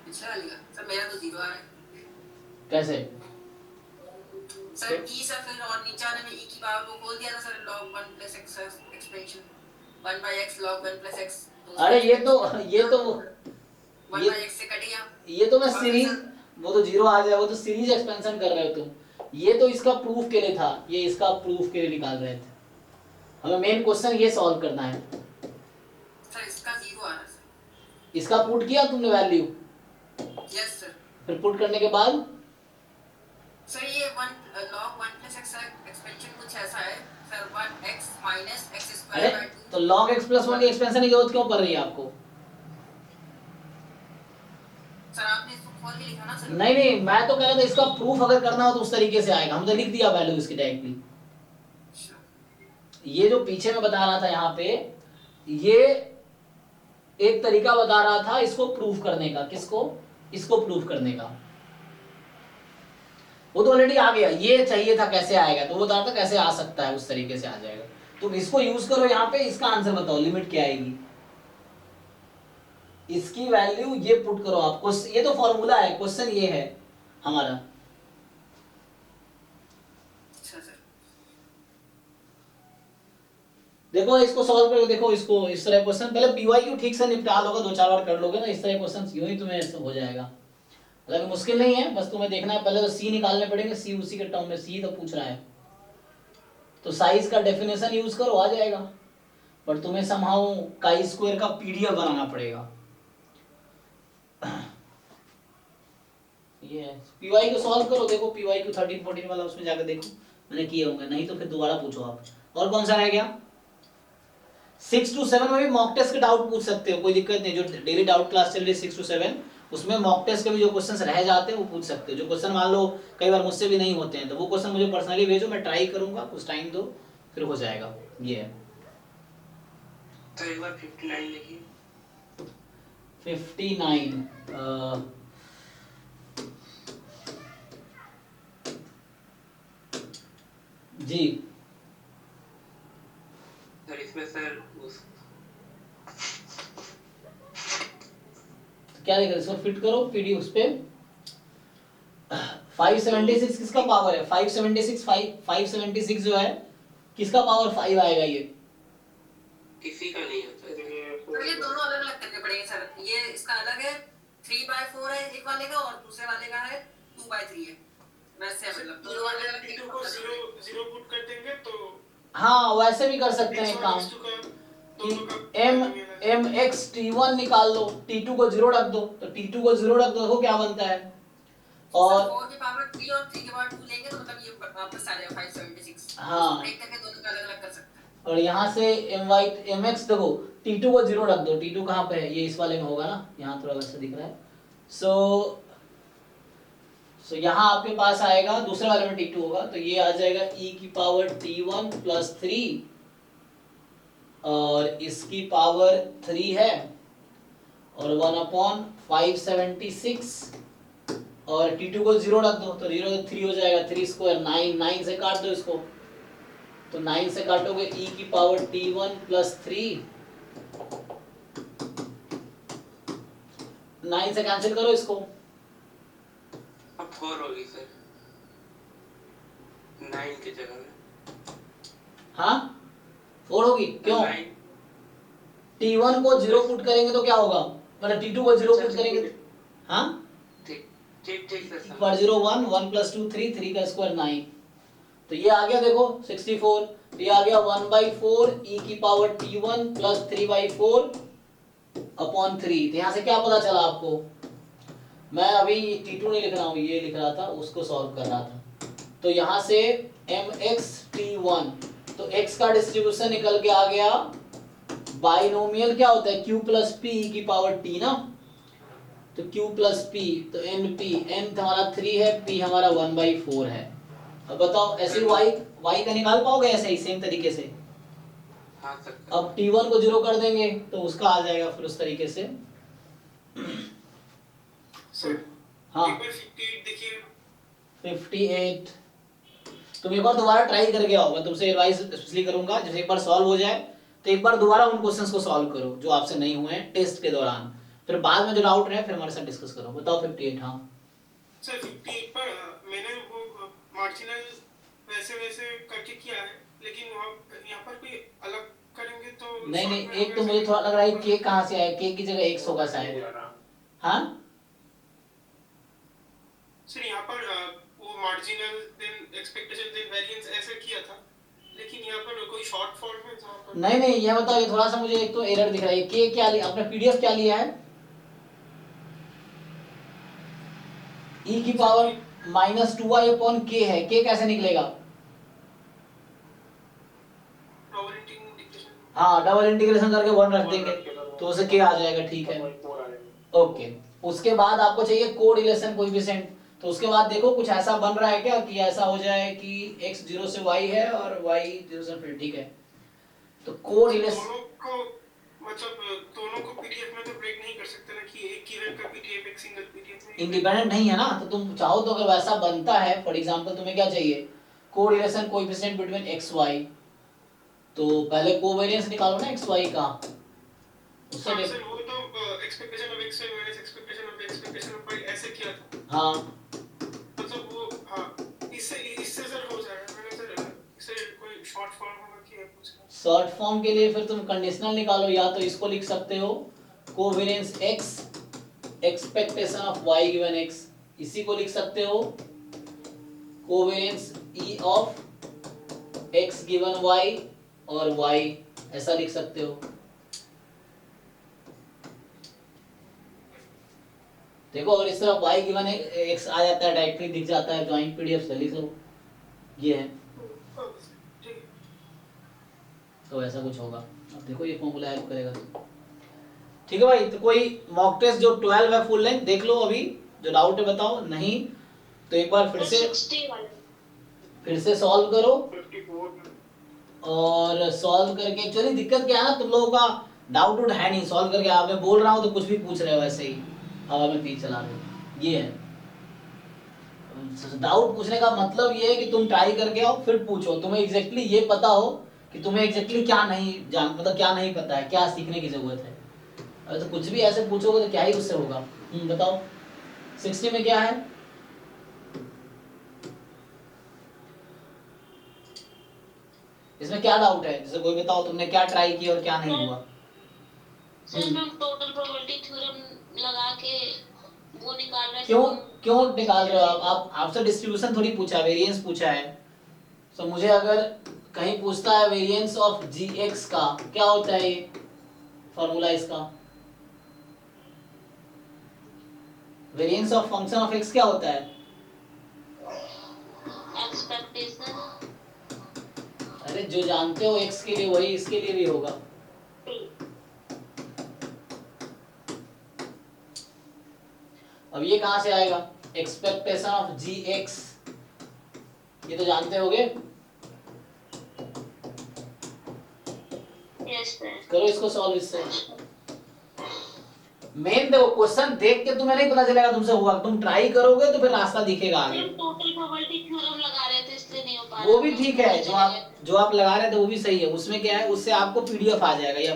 पिछले वाले का सर मेरा तो 0 है कैसे? सर ई सर, फिर और नीचे वाले में ई की पावर को खोल दिया था sir, log 1 plus x expansion 1/x log 1 plus x। अरे ये तो 1/x से कट गया। ये तो मैं सीरीज, वो तो 0 आ जाए, वो तो सीरीज एक्सपेंशन कर रहे हो तुम, ये तो इसका प्रूफ के लिए था, ये इसका प्रूफ के लिए निकाल रहे थे, हमें मेन क्वेश्चन ये सॉल्व करना है। सर इसका 0 आ रहा है सर। इसका पुट किया तुमने वैल्यू? Yes sir. फिर पुट करने के बाद सर ये 1 log 1 plus x एक्सपेंशन कुछ ऐसा है सर, 1x minus x अरे square by 2। तो log x plus 1 की एक्सपेंशन की जरूरत क्यों पड़ रही है आपको? सर आपने इसको खोल के लिखा ना सर। नहीं, मैं तो कह रहा था इसका प्रूफ अगर करना हो तो उस तरीके से आएगा, हम तो लिख दिया वैल्यू इसकी डायरेक्टली। ये जो पीछे में बता रहा था यहाँ पे, ये एक तरीका बता रहा था इसको प्रूफ करने का। किसको? इसको प्रूफ करने का। वो तो ऑलरेडी आ गया, ये चाहिए था कैसे आएगा, तो वो बता रहा था कैसे आ सकता है, उस तरीके से आ जाएगा। तुम इसको यूज करो यहाँ पे, इसका आंसर बताओ लिमिट क्या आएगी, इसकी वैल्यू ये पुट करो आपको, ये तो फॉर्मूला है, क्वेश्चन ये है हमारा। अच्छा सर। देखो इसको सॉल्व करके देखो, इसको इस तरह क्वेश्चन, पहले पीवाईक्यू ठीक से निपटा लोगे, 2-4 बार कर लोगे ना, इस तरह क्वेश्चन यूं ही तुम्हें हो जाएगा। हालांकि मुश्किल नहीं है, बस तुम्हें देखना है पहले तो सी निकालने पड़ेंगे, सी उसी के टर्म में, सी तो पूछ रहा है तो साइज का डेफिनेशन यूज करो, आ जाएगा। बट तुम्हें समहाउ काई स्क्वायर का पीडीएफ बनाना पड़ेगा। ये पीवाई को सॉल्व करो, देखो पीवाई को 13-14 वाला उसमें जाकर देखो, मैंने किए होंगे, नहीं तो फिर दोबारा पूछो आप। और कौन सा रह गया? 6 to 7 में भी मॉक टेस्ट के डाउट पूछ सकते हो, कोई दिक्कत नहीं। जो डेली डाउट क्लास चल रही है 6 to 7, उसमें मॉक टेस्ट के भी जो क्वेश्चंस रह जाते हैं वो पूछ सकते हो। जो क्वेश्चन मान लो कई बार मुझसे भी नहीं होते हैं, तो वो क्वेश्चन मुझे पर्सनली भेजो, मैं ट्राई करूंगा, कुछ टाइम दो, फिर हो जाएगा। ये है तो एक बार 59 लिखिए। 59 जी सर इसमें सर उस क्या देखें, इसको फिट करो पीडी उस पे। 576 किसका पावर है? 576 जो है किसका पावर 5 आएगा? ये किसी का नहीं होता है। तो ये दोनों अलग अलग करने पड़ेंगे सर, ये इसका अलग है 3/4 है एक वाले का, और दूसरे वाले का है 2/3 है, वैसे मतलब दोनों वाले अलग T2 को 0 पुट कर देंगे तो हाँ वैसे भी कर सकते हैं काम कि mxt1 निकाल लो, t2 को 0 रख दो, तो t2 को 0 रख दो, देखो क्या बनता है। और 4 की पावर 3 और 3 की पावर 2 लेंगे तो मतलब ये वापस आ जाएगा 576। हाँ। ब्रेक करके दोनों को अलग अलग कर सकते हैं। और यहाँ से mx देखो, t2 को 0 रख दो, t2 कहाँ पे है? ये इस वाले में होगा ना, यहाँ थोड़ा वैसा दिख रहा है। सो यहाँ आपके पास आएगा, दूसरे वाले में t2 होगा, तो ये आ जाएगा e की पावर t1 प्लस 3, और इसकी पावर 3 है, और 1/576, और t2 को 0 रख दो, तो 0 3 हो जाएगा, 3 स्क्वायर 9 से काट दो इसको, तो 9 से काटोगे e की पावर t1 प्लस 3, 9 से कैंसिल करो इसको, अब 4 होगी सर। 9 की जगह में हाँ 4 होगी क्यों? 9 T1 को 0 पुट करेंगे तो क्या होगा, मतलब T2 को 0 पुट करेंगे तो, हाँ ठीक ठीक ठीक सर समझ पर 0 1 1 + 2 3 3 का स्क्वायर 9, तो ये आ गया देखो 64, ये आ गया 1/4 e की पावर T1 + 3/4 अपॉन 3। तो यहाँ से क्या पता चला आपको, मैं अभी T2 नहीं लिख रहा हूँ, ये लिख रहा था, उसको सॉल्व कर रहा था। तो यहाँ से mx T1, तो x का डिस्ट्रीब्यूशन निकल के आ गया, बाइनोमियल क्या होता है q + p e की पावर t ना, तो q + p, तो np, n हमारा 3 है, p हमारा 1/4 है। अब बताओ ऐसे y का निकाल पाओगे ऐसे ही सेम तरीके से? हाँ सर अब T1 को 0 कर देंगे तो उसका आ जाएगा फिर उस तरीके से। सर हाँ एक बार 58 देखिए। 58, तुम एक बार दोबारा ट्राई करके आओ, मैं तुमसे एडवाइस स्पेशली करूंगा, जैसे एक बार सॉल्व हो जाए तो एक बार दोबारा उन क्वेश्चंस को सॉल्व करो जो आपसे नहीं हुए हैं टेस्ट के दौरान, फिर बाद में जो डाउट रहे फिर हमारे साथ डिस्कस करो। बताओ 58। हाँ सर 58 पर मैंने वो मार्जिनल वैसे वैसे करके किया है, लेकिन वहाँ यहाँ पर कोई अलग करेंगे तो नहीं नहीं, शॉर्ट में एक तो हमें मुझे थोड़ा लग रहा है के कहाँ से आया, के की जगह x होगा शायद। हाँ सर यहाँ पर वो marginal then expectation then variance ऐसे किया था, लेकिन यहाँ पर कोई शॉर्ट फॉर्म में जहाँ पर नहीं नहीं, ये बताओ, ये थोड़ा सा मुझे एक तो एरर दिख रहा है, के क्या लिया आपने, पीडीएफ क्या लिया है, e की पावर -2y अपॉन k है, k कैसे निकलेगा? Double integration. हाँ डबल इंटीग्रेशन करके 1 रख देंगे तो उसे k आ जाएगा, ठीक है ओके। उसके बाद आपको चाहिए कोरिलेशन कोएफिशिएंट, तो उसके बाद देखो कुछ ऐसा बन रहा है क्या कि ऐसा हो जाए कि x 0 से y है और y 0 से फिर, ठीक है, तो कोरिलेशन दोनों को मतलब दोनों को पीडीएफ में तो ब्रेक नहीं कर सकते ना कि एक गिवन का पीडीएफ एक सिंगल पीडीएफ में इंडिपेंडेंट नहीं है ना, तो तुम चाहो तो अगर वैसा बनता है, फॉर एग्जांपल तुम्हें क्या चाहिए, correlation coefficient between x y, तो पहले कोवेरिएंस निकालो ना x y का, उससे हाँ देख। सर वो तो expectation of x minus expectation of y ऐसे किया था, हाँ मतलब वो हाँ इससे सर हो जाएगा। मैंने सर इसे कोई शॉर्ट फॉर्म होगा कि है कुछ शॉर्ट फॉर्म के लिए फिर तुम कंडीशनल निकालो, या तो इसको लिख सकते हो covariance x expectation of y given x, इसी को लिख सकते हो covariance e of x given y और y, ऐसा लिख सकते हो। देखो और इस तरफ y गिवन x आ जाता है, डायरेक्टली दिख जाता है, ज्वाइंट पीडीएफ से लिख लो, ये है, ठीक है। तो ऐसा कुछ होगा। अब देखो ये फॉर्मूला हेल्प करेगा, ठीक है भाई। तो कोई मॉक टेस्ट जो 12 है फुल लेंथ देख लो, अभी जो डाउट है बताओ, नहीं तो एक बार फिर से सॉल्व करो, और सॉल्व करके चलिए, दिक्कत क्या है ना, तुम लोगों का डाउट उट है नहीं, सॉल्व करके आप, मैं बोल रहा हूँ तो कुछ भी पूछ रहे हो ऐसे ही हवा में तीर चला रहे हो, ये है डाउट पूछने का मतलब ये है कि तुम ट्राई करके आओ फिर पूछो, तुम्हें एग्जैक्टली ये पता हो कि तुम्हें एग्जैक्टली क्या नहीं जान, मतलब क्या नहीं पता है, क्या सीखने की जरूरत है। अगर तो कुछ भी ऐसे पूछोगे तो क्या ही उससे होगा। बताओ 60 में क्या है, इसमें क्या डाउट है, जैसे कोई बताओ तुमने क्या ट्राई किया और क्या नहीं हुआ। सर मैं टोटल प्रोबेबिलिटी थ्योरम लगा के वो निकाल रहा है। क्यों निकाल रहे हो आप आपसे डिस्ट्रीब्यूशन थोड़ी पूछा है, वेरिएंस पूछा है। तो मुझे अगर कहीं पूछता है वेरिएंस ऑफ gx का क्या होता है, ये फॉर्मूला इसका, variance of function of x क्या होता है, एक्सपेक्टेशन। अरे जो जानते हो x के लिए वही इसके लिए भी होगा। अब ये कहां से आएगा, एक्सपेक्टेशन ऑफ gx, ये तो जानते होगे। Yes sir. करो इसको सॉल्व, इससे मेन देखो क्वेश्चन देख के तुम्हें नहीं पता चलेगा तुमसे हुआ, तुम ट्राई करोगे तो फिर रास्ता दिखेगा आगे। हम टोटल प्रोबेबिलिटी थ्योरम लगा रहे थे इसलिए नहीं हो पा रहा। वो भी ठीक है, जो आप लगा रहे थे वो भी सही है। उसमें क्या है, उससे आपको पीडीएफ आ जाएगा या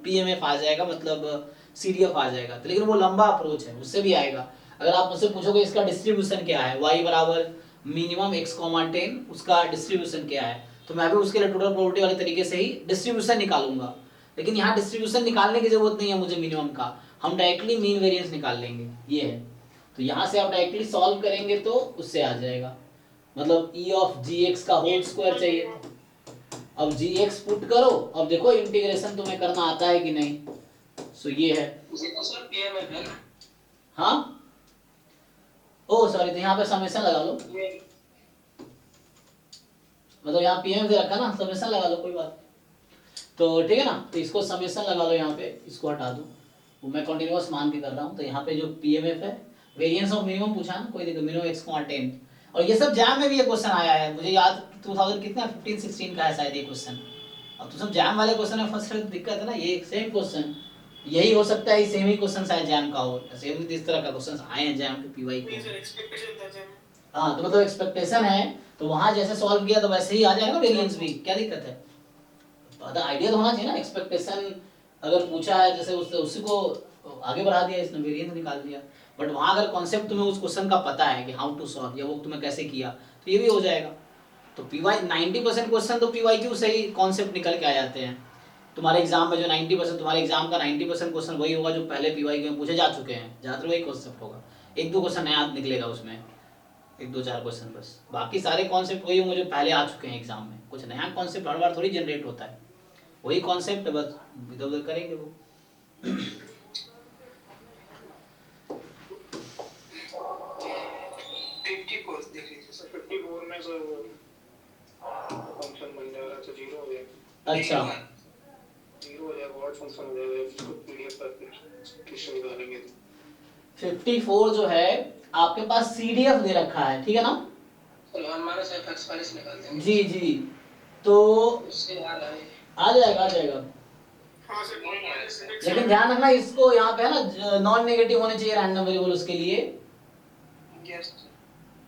पीएमएफ आ जाएगा, मतलब सीडीएफ आ जाएगा, तो लेकिन वो लंबा अप्रोच है, उससे भी आएगा। अगर आप मुझसे पूछोगे इसका डिस्ट्रीब्यूशन क्या है, y बराबर मिनिमम x,10 उसका डिस्ट्रीब्यूशन क्या है, तो मैं भी उसके लिए टोटल प्रोबेबिलिटी वाले तरीके से ही डिस्ट्रीब्यूशन निकालूंगा। लेकिन यहाँ डिस्ट्रीब्यूशन निकालने की जरूरत नहीं है मुझे मिनिमम का, हम डायरेक्टली मीन वेरिएंस निकाल लेंगे, ये है। तो यहाँ से आप डायरेक्टली सॉल्व करेंगे तो उससे आ जाएगा, मतलब e ऑफ gx का होल स्क्वायर चाहिए। अब gx पुट करो, अब देखो इंटीग्रेशन तुम्हें करना आता है कि नहीं। सो ये है, जीरो सर पीएमएफ है ना? हाँ ओ सॉरी, तो यहाँ पे समेशन लगा लो, ये मतलब यहाँ पीएम दे रखा ना, समेशन लगा लो, कोई बात नहीं। तो ठीक है ना, तो इसको समेशन लगा लो, यहाँ पे इसको हटा दो, वो मैं कंटिन्यूअस मान के कर रहा हूँ। तो यहाँ पे जो पीएमएफ है, वेरिएंस ऑफ मिनिमम पूछा ना, कोई दिक्कत, मिनिमम x,10। और ये सब जैम में भी ये क्वेश्चन आया है, मुझे याद 2000 कितना 15-16 का है शायद ये क्वेश्चन। अब तो सब जैम वाले क्वेश्चन है, फर्स्ट दिक्कत है ना, ये सेम क्वेश्चन यही हो सकता है, सेम ही क्वेश्चन शायद जैम का हो, सेम इस तरह का क्वेश्चन आए हैं जैम के पीवाई नहीं को। सर, एक्सपेक्टेशन था जब हाँ, तो मतलब एक्सपेक्टेशन है, तो वहां जैसे सॉल्व किया तो वैसे ही आ जाएगा वेरिएंस भी, क्या दिक्कत है। तो आइडिया तो होना चाहिए ना, एक्सपेक्टेशन अगर पूछा है जैसे उससे उसी को आगे बढ़ा दिया, इसने वेरिएंस निकाल दिया। बट वहां अगर कॉन्सेप्ट तुम्हें उस क्वेश्चन का पता है कि हाउ टू सॉल्व, या वो तुम्हें कैसे किया, तो ये भी हो जाएगा। तो पीवाई 90% क्वेश्चन तो पीवाई क्यू से ही कॉन्सेप्ट निकल के आ जाते हैं। तुम्हारे एग्जाम में जो 90%, तुम्हारे एग्जाम का 90% क्वेश्चन वही होगा जो पहले पीवाई क्यू में पूछे जा चुके हैं, ज्यादातर वही कॉन्सेप्ट होगा। एक दो क्वेश्चन नया निकलेगा उसमें, एक दो चार क्वेश्चन बस, बाकी सारे कॉन्सेप्ट वही होंगे जो पहले आ चुके हैं एग्जाम में। कुछ नया कॉन्सेप्ट हर बार थोड़ी जनरेट होता है, वही कॉन्सेप्ट बस इधर उधर करेंगे वो। 54 देख लीजिए सर। 54 में सर वो फंक्शन बन जाएगा, तो जीरो हो जाएगा। अच्छा, जीरो हो जाएगा, और फंक्शन हो जाएगा, इसको पीडीएफ पर किसी निकालेंगे तो 54 जो है आपके पास सीडीएफ दे रखा है, ठीक है ना। चलो हम माइनस एफएक्स वाले से निकालते हैं। जी जी, तो उससे याद आए आ जाएगा आ जाएगा। हाँ सर, माइनस एक्स लेकिन ध्यान रखना, इसको यहाँ पे है ना नॉन नेगेटिव होने चाहिए रैंडम वेरिएबल उसके लिए, यस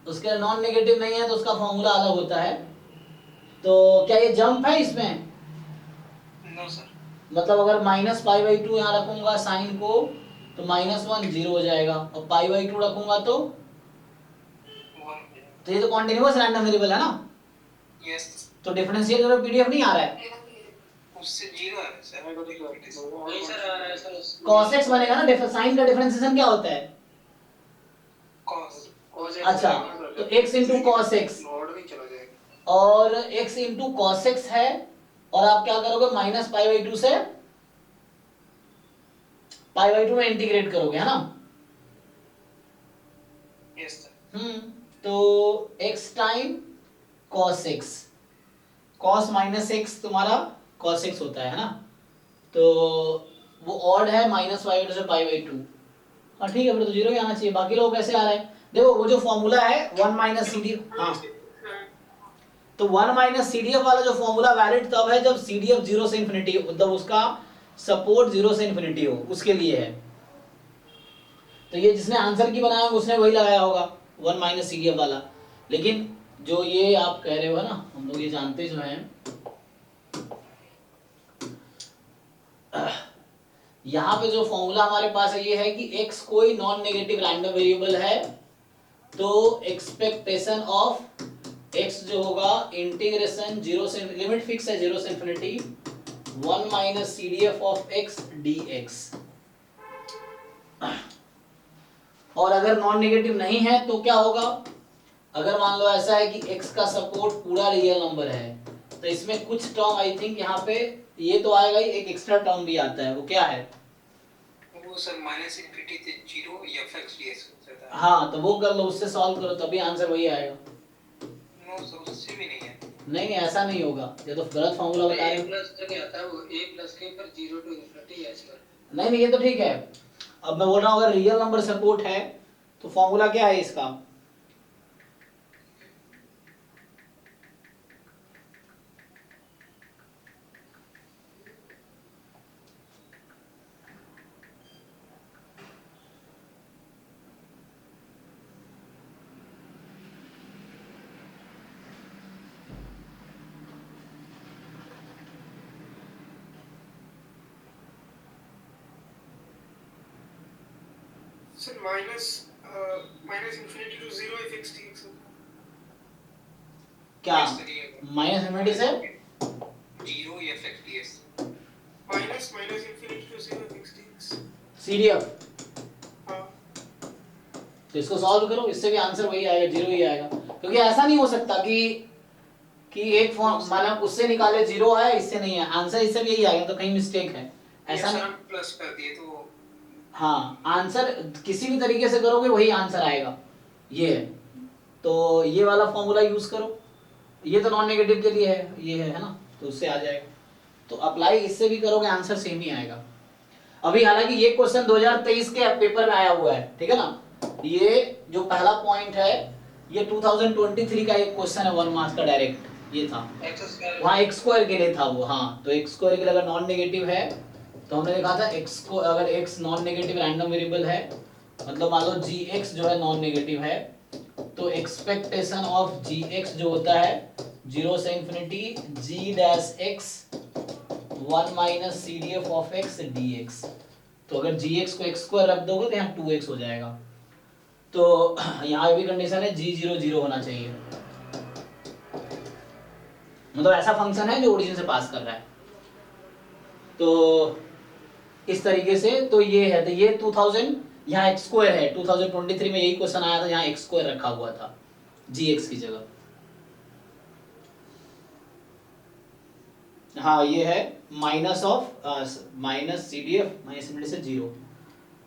उसके लिए नॉन नेगेटिव नहीं है तो उसका फॉर्मूला अलग होता है। तो क्या ये जंप है इसमें, नो सर। मतलब अगर -π/2 यहाँ रखूंगा साइन को तो -1 0 हो जाएगा, और π/2 रखूंगा तो ये तो कॉन्टिन्यूअस रैंडम वेरिएबल है ना, यस, तो डिफरेंशिएट करो पीडीएफ नहीं आ रहा है। उससे जीरो है सर। वही सर आ रहा है सर। cos x बनेगा ना, साइन का डिफरेंशिएशन क्या होता है। कॉस अच्छा, तो x into cos x, Lord नहीं चला जाएगा। और x इंटू कॉस एक्स है, और आप क्या करोगे -π/2 से π/2 में इंटीग्रेट करोगे, है ना। Yes sir. तो x time cos x, cos -x तुम्हारा cos x होता है ना, तो वो ऑड है -π/2 से π/2। हाँ ठीक है, फिर तो जीरो ही आना चाहिए। बाकी लोग कैसे आ रहे हैं, देखो वो जो फॉर्मूला है 1 - CD, हाँ, तो 1 - CDF वाला जो फॉर्मूला वैलिड तब है जब CDF 0 से इन्फिनिटी, मतलब उसका सपोर्ट 0 से इन्फिनिटी हो, उसके लिए है। तो ये जिसने आंसर की बनाया होगा उसने वही लगाया होगा 1 - CDF वाला। लेकिन जो ये आप कह रहे हो ना, हम लोग ये जानते जो हैं, यहाँ पे जो फॉर्मूला हमारे पास है ये है कि x कोई नॉन नेगेटिव रैंडम वेरिएबल है, तो एक्सपेक्टेशन ऑफ x जो होगा इंटीग्रेशन 0 से, लिमिट फिक्स है 0 से infinity 1 - CDF of x dx। और अगर नॉन नेगेटिव नहीं है तो क्या होगा, अगर मान लो ऐसा है कि x का सपोर्ट पूरा रियल नंबर है, तो इसमें कुछ टर्म आई थिंक यहाँ पे ये तो आएगा ही, एक एक्स्ट्रा टर्म भी आता है, वो क्या है, वो सर माइनस इन्फिनिटी से जीरो या एफएक्स डीएक्स होता है। हाँ तो वो कर लो, उससे सॉल्व करो तभी आंसर वही आएगा। नो सर, उससे भी नहीं है। नहीं नहीं ऐसा नहीं होगा, ये तो गलत फॉर्मूला बता रहे हो। प्लस तक आता है वो, a प्लस के पर 0 to इन्फिनिटी है सर। नहीं नहीं ये तो ठीक है, अब मैं बोल रहा हूँ अगर रियल नंबर सपोर्ट है तो फॉर्मूला क्या है इसका, sir minus infinity to zero f x dx. क्या Yes, sir, ये माइनस इन्फिनिटी से 0 f x dx. Minus infinity to 0 x dx। CDF। हाँ तो इसको सॉल्व करो, इससे भी आंसर वही आएगा, 0 ही आएगा। क्योंकि ऐसा नहीं हो सकता कि एक फॉर्म मतलब उससे निकाले 0 आया, इससे नहीं है, आंसर इससे भी यही आएगा, तो कहीं मिस्टेक है ऐसा नहीं। प्लस कर दिए तो हाँ, आंसर किसी भी तरीके से करोगे वही आंसर आएगा, ये है। तो ये वाला फॉर्मूला यूज करो, ये तो नॉन नेगेटिव के लिए है, ये है ना, तो उससे आ जाएगा। तो अप्लाई इससे भी करोगे आंसर सेम ही आएगा। अभी हालांकि ये क्वेश्चन 2023 के पेपर में आया हुआ है, ठीक है ना। ये जो पहला पॉइंट है ये 2023 का एक क्वेश्चन है 1 मार्क्स का डायरेक्ट, ये था वहाँ x स्क्वायर के लिए था वो। हाँ, तो x स्क्वायर के लिए अगर नॉन नेगेटिव है तो हमने देखा था x को, अगर x non negative random variable है, मतलब मान लो gx जो है नॉन नेगेटिव है, तो एक्सपेक्टेशन ऑफ gx जो होता है 0 से infinity g dash x 1 minus CDF of x dx। तो अगर gx को x स्क्वायर रख दोगे तो यहाँ 2x हो जाएगा। तो यहाँ भी कंडीशन है g0 0 होना चाहिए, मतलब ऐसा फंक्शन है जो ओरिजिन से पास कर रहा है। तो इस तरीके से तो ये है, तो ये 2000 यहाँ x स्क्वायर है, 2023 में यही क्वेश्चन आया था, यहाँ x स्क्वायर रखा हुआ था gx की जगह। हाँ, ये है minus of minus CDF minus इनमें से 0,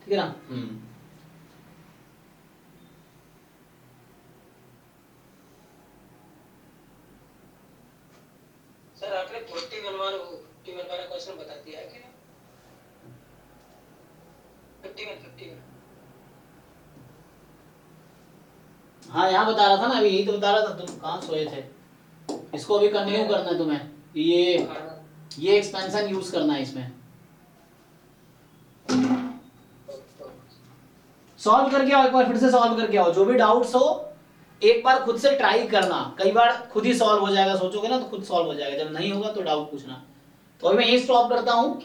ठीक है ना। सर आपने 41 वाला क्वेश्चन बता दिया है क्या? 51। हाँ, यहाँ बता रहा था ना, अभी यही तो बता रहा था, तुम कहाँ सोए थे। इसको अभी कंटिन्यू करना है तुम्हें, ये एक्सपेंशन यूज करना है इसमें। सॉल्व करके आओ, एक बार फिर से सॉल्व करके आओ, जो भी डाउट्स हो एक बार खुद से ट्राई करना, कई बार खुद ही सॉल्व हो जाएगा, सोचोगे ना तो खुद सॉल्व हो जाएगा, जब नहीं होगा तो डाउट पूछना। तो अभी मैं यही स्टॉप करता हूँ,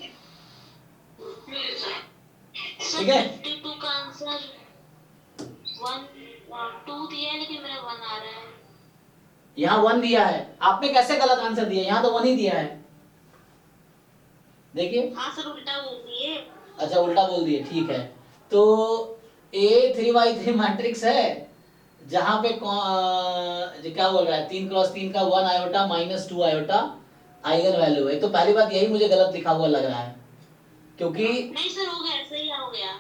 ठीक है। 52 का आंसर 2 दिया है, लेकिन मेरा 1 आ रहा है। यहाँ 1 दिया है, आपने कैसे गलत आंसर दिया, यहाँ तो 1 ही दिया है, देखिए। हाँ सर, उल्टा बोल दिए। अच्छा, उल्टा बोल दिए, ठीक है। तो A3×3 मैट्रिक्स है, जहां पे क्या बोल रहा है, 3×3 का 1 iota minus 2 iota eigen value है। तो पहली बात यही मुझे गलत लिखा हुआ लग रहा है, क्योंकि नहीं सर, हो गया, सही हो गया,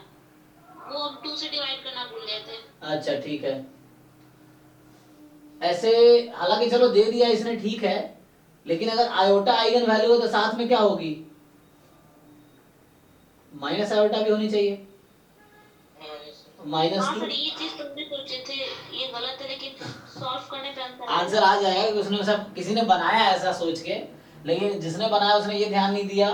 वो हम 2 से डिवाइड करना भूल गए थे। अच्छा ठीक है, ऐसे हालांकि चलो दे दिया इसने, ठीक है, लेकिन अगर आयोटा आइगन वैल्यू हो तो साथ में क्या होगी, माइनस आयोटा भी होनी चाहिए, माइनस हाँ 2। सर, ये चीज तुमने सोचे थे, ये गलत है, लेकिन सॉल्व करने पे आंसर आ जाएगा, क्योंकि उसने सब किसी ने बनाया ऐसा सोच के, लेकिन जिसने बनाया उसने ये ध्यान नहीं दिया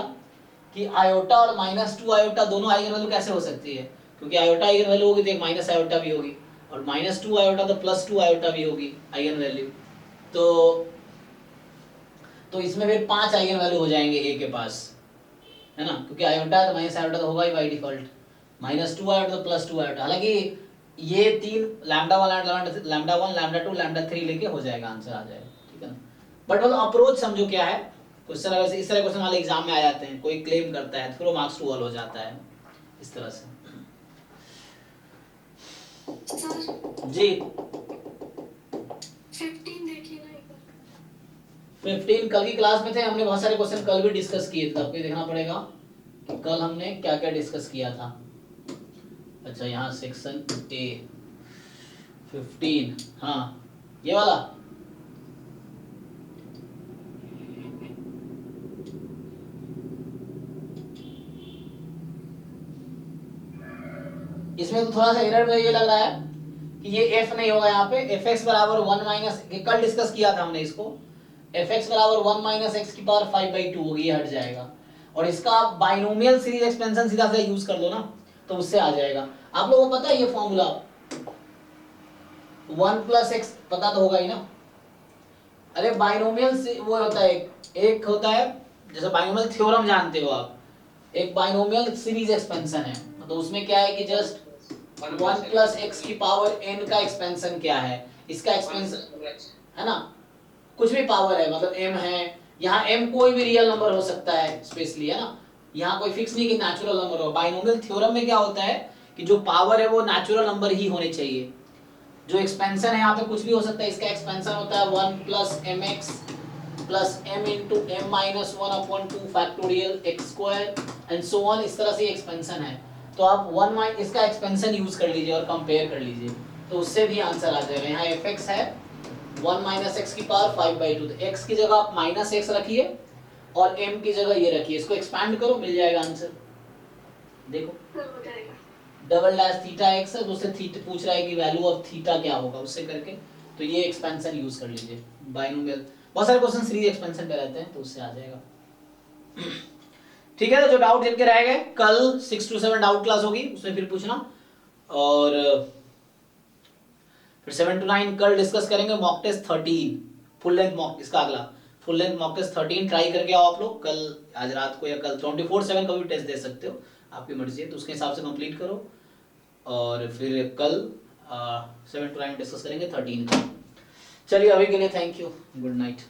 कि आयोटा और माइनस 2 आयोटा दोनों आइगन वैल्यू कैसे हो सकती है, क्योंकि आयोटा आइगन वैल्यू होगी तो एक माइनस आयोटा भी होगी, और माइनस 2 आयोटा तो प्लस 2 आयोटा भी होगी आइगन वैल्यू। तो इसमें फिर 5 आइगन वैल्यू हो जाएंगे ए के पास, है ना, क्योंकि आयोटा है तो माइनस आयोटा तो होगा ही बाय डिफॉल्ट, माइनस 2 आयोटा तो प्लस 2 आयोटा। हालांकि ये 3 λ1 λ2 λ3 लेके हो जाएगा, आंसर आ जाएगा, ठीक है ना। बट मतलब अप्रोच समझो क्या है, क्वेश्चन अगर इस तरह क्वेश्चन वाले एग्जाम में आ जाते हैं, कोई क्लेम करता है तो फिर वो मार्क्स टू ऑल हो जाता है इस तरह से। सर जी 15 देखिए ना एक बार। 15 कल की क्लास में थे, हमने बहुत सारे क्वेश्चन कल भी डिस्कस किए थे, आपको देखना पड़ेगा कि कल हमने क्या क्या डिस्कस किया था। अच्छा, यहाँ सेक्शन ए 15, हाँ ये वाला, इसमें तो थोड़ा सा एरर मुझे ये लग रहा है कि ये f नहीं होगा यहाँ पे, fx बराबर 1 माइनस, कल डिस्कस किया था हमने इसको, fx बराबर 1 माइनस एक्स की पावर 5/2 होगी, ये हट जाएगा, और इसका आप बाइनोमियल सीरीज एक्सपेंशन सीधा से यूज कर लो ना, तो उससे आ जाएगा। आप लोगों को पता है ये फॉर्मूला 1 प्लस एक्स, पता तो होगा ही ना। अरे बाइनोमियल से वो होता है, एक होता है जैसे बाइनोमियल थ्योरम जानते हो आप, एक बाइनोमियल सीरीज एक्सपेंशन है, तो उसमें क्या है कि जस्ट 1 प्लस एक्स की पावर n का एक्सपेंशन क्या है, इसका एक्सपेंशन है ना, कुछ भी पावर है, मतलब m है, यहाँ m कोई भी रियल नंबर हो सकता है स्पेशली, है ना, यहाँ कोई फिक्स नहीं कि नेचुरल नंबर हो। बाइनोमियल थ्योरम में क्या होता है कि जो पावर है वो नेचुरल नंबर ही होने चाहिए। जो एक्सपेंशन है यहाँ पे कुछ भी हो सकता है, इसका एक्सपेंशन होता है 1 plus m x plus m into m minus 1/2 factorial x square and so on, इस तरह से एक्सपेंशन है। तो आप 1 इसका एक्सपेंशन यूज कर लीजिए और कंपेयर कर लीजिए, तो उससे भी आंसर आ जाएगा। यहाँ fx है 1 माइनस एक्स की पावर 5/2, तो x की जगह आप माइनस एक्स रखिए और m की जगह ये रखिए, इसको एक्सपैंड करो, मिल जाएगा आंसर। देखो सर हो जाएगा। डबल डैश थीटा एक्स है, तो उससे थीटा पूछ रहा है कि वैल्यू ऑफ थीटा क्या होगा, उससे करके तो ये एक्सपेंशन यूज कर लीजिए। बाइनोमियल बहुत सारे क्वेश्चन सीरीज एक्सपेंशन पे रहते हैं, तो उससे आ जाएगा। ठीक है, तो जो डाउट जिनके रह गए, कल 6 to 7 डाउट क्लास होगी, उसमें फिर पूछना, और फिर 7 to 9 कल डिस्कस करेंगे mock test 13 full length mock, इसका अगला full length mock test 13 try करके आओ आप लोग कल, आज रात को या कल 24/7 का भी टेस्ट दे सकते हो, आपकी मर्जी है, तो उसके हिसाब से कंप्लीट करो। और फिर कल 7 to 9 डिस्कस करेंगे 13 का। चलिए अभी के लिए थैंक यू, गुड नाइट।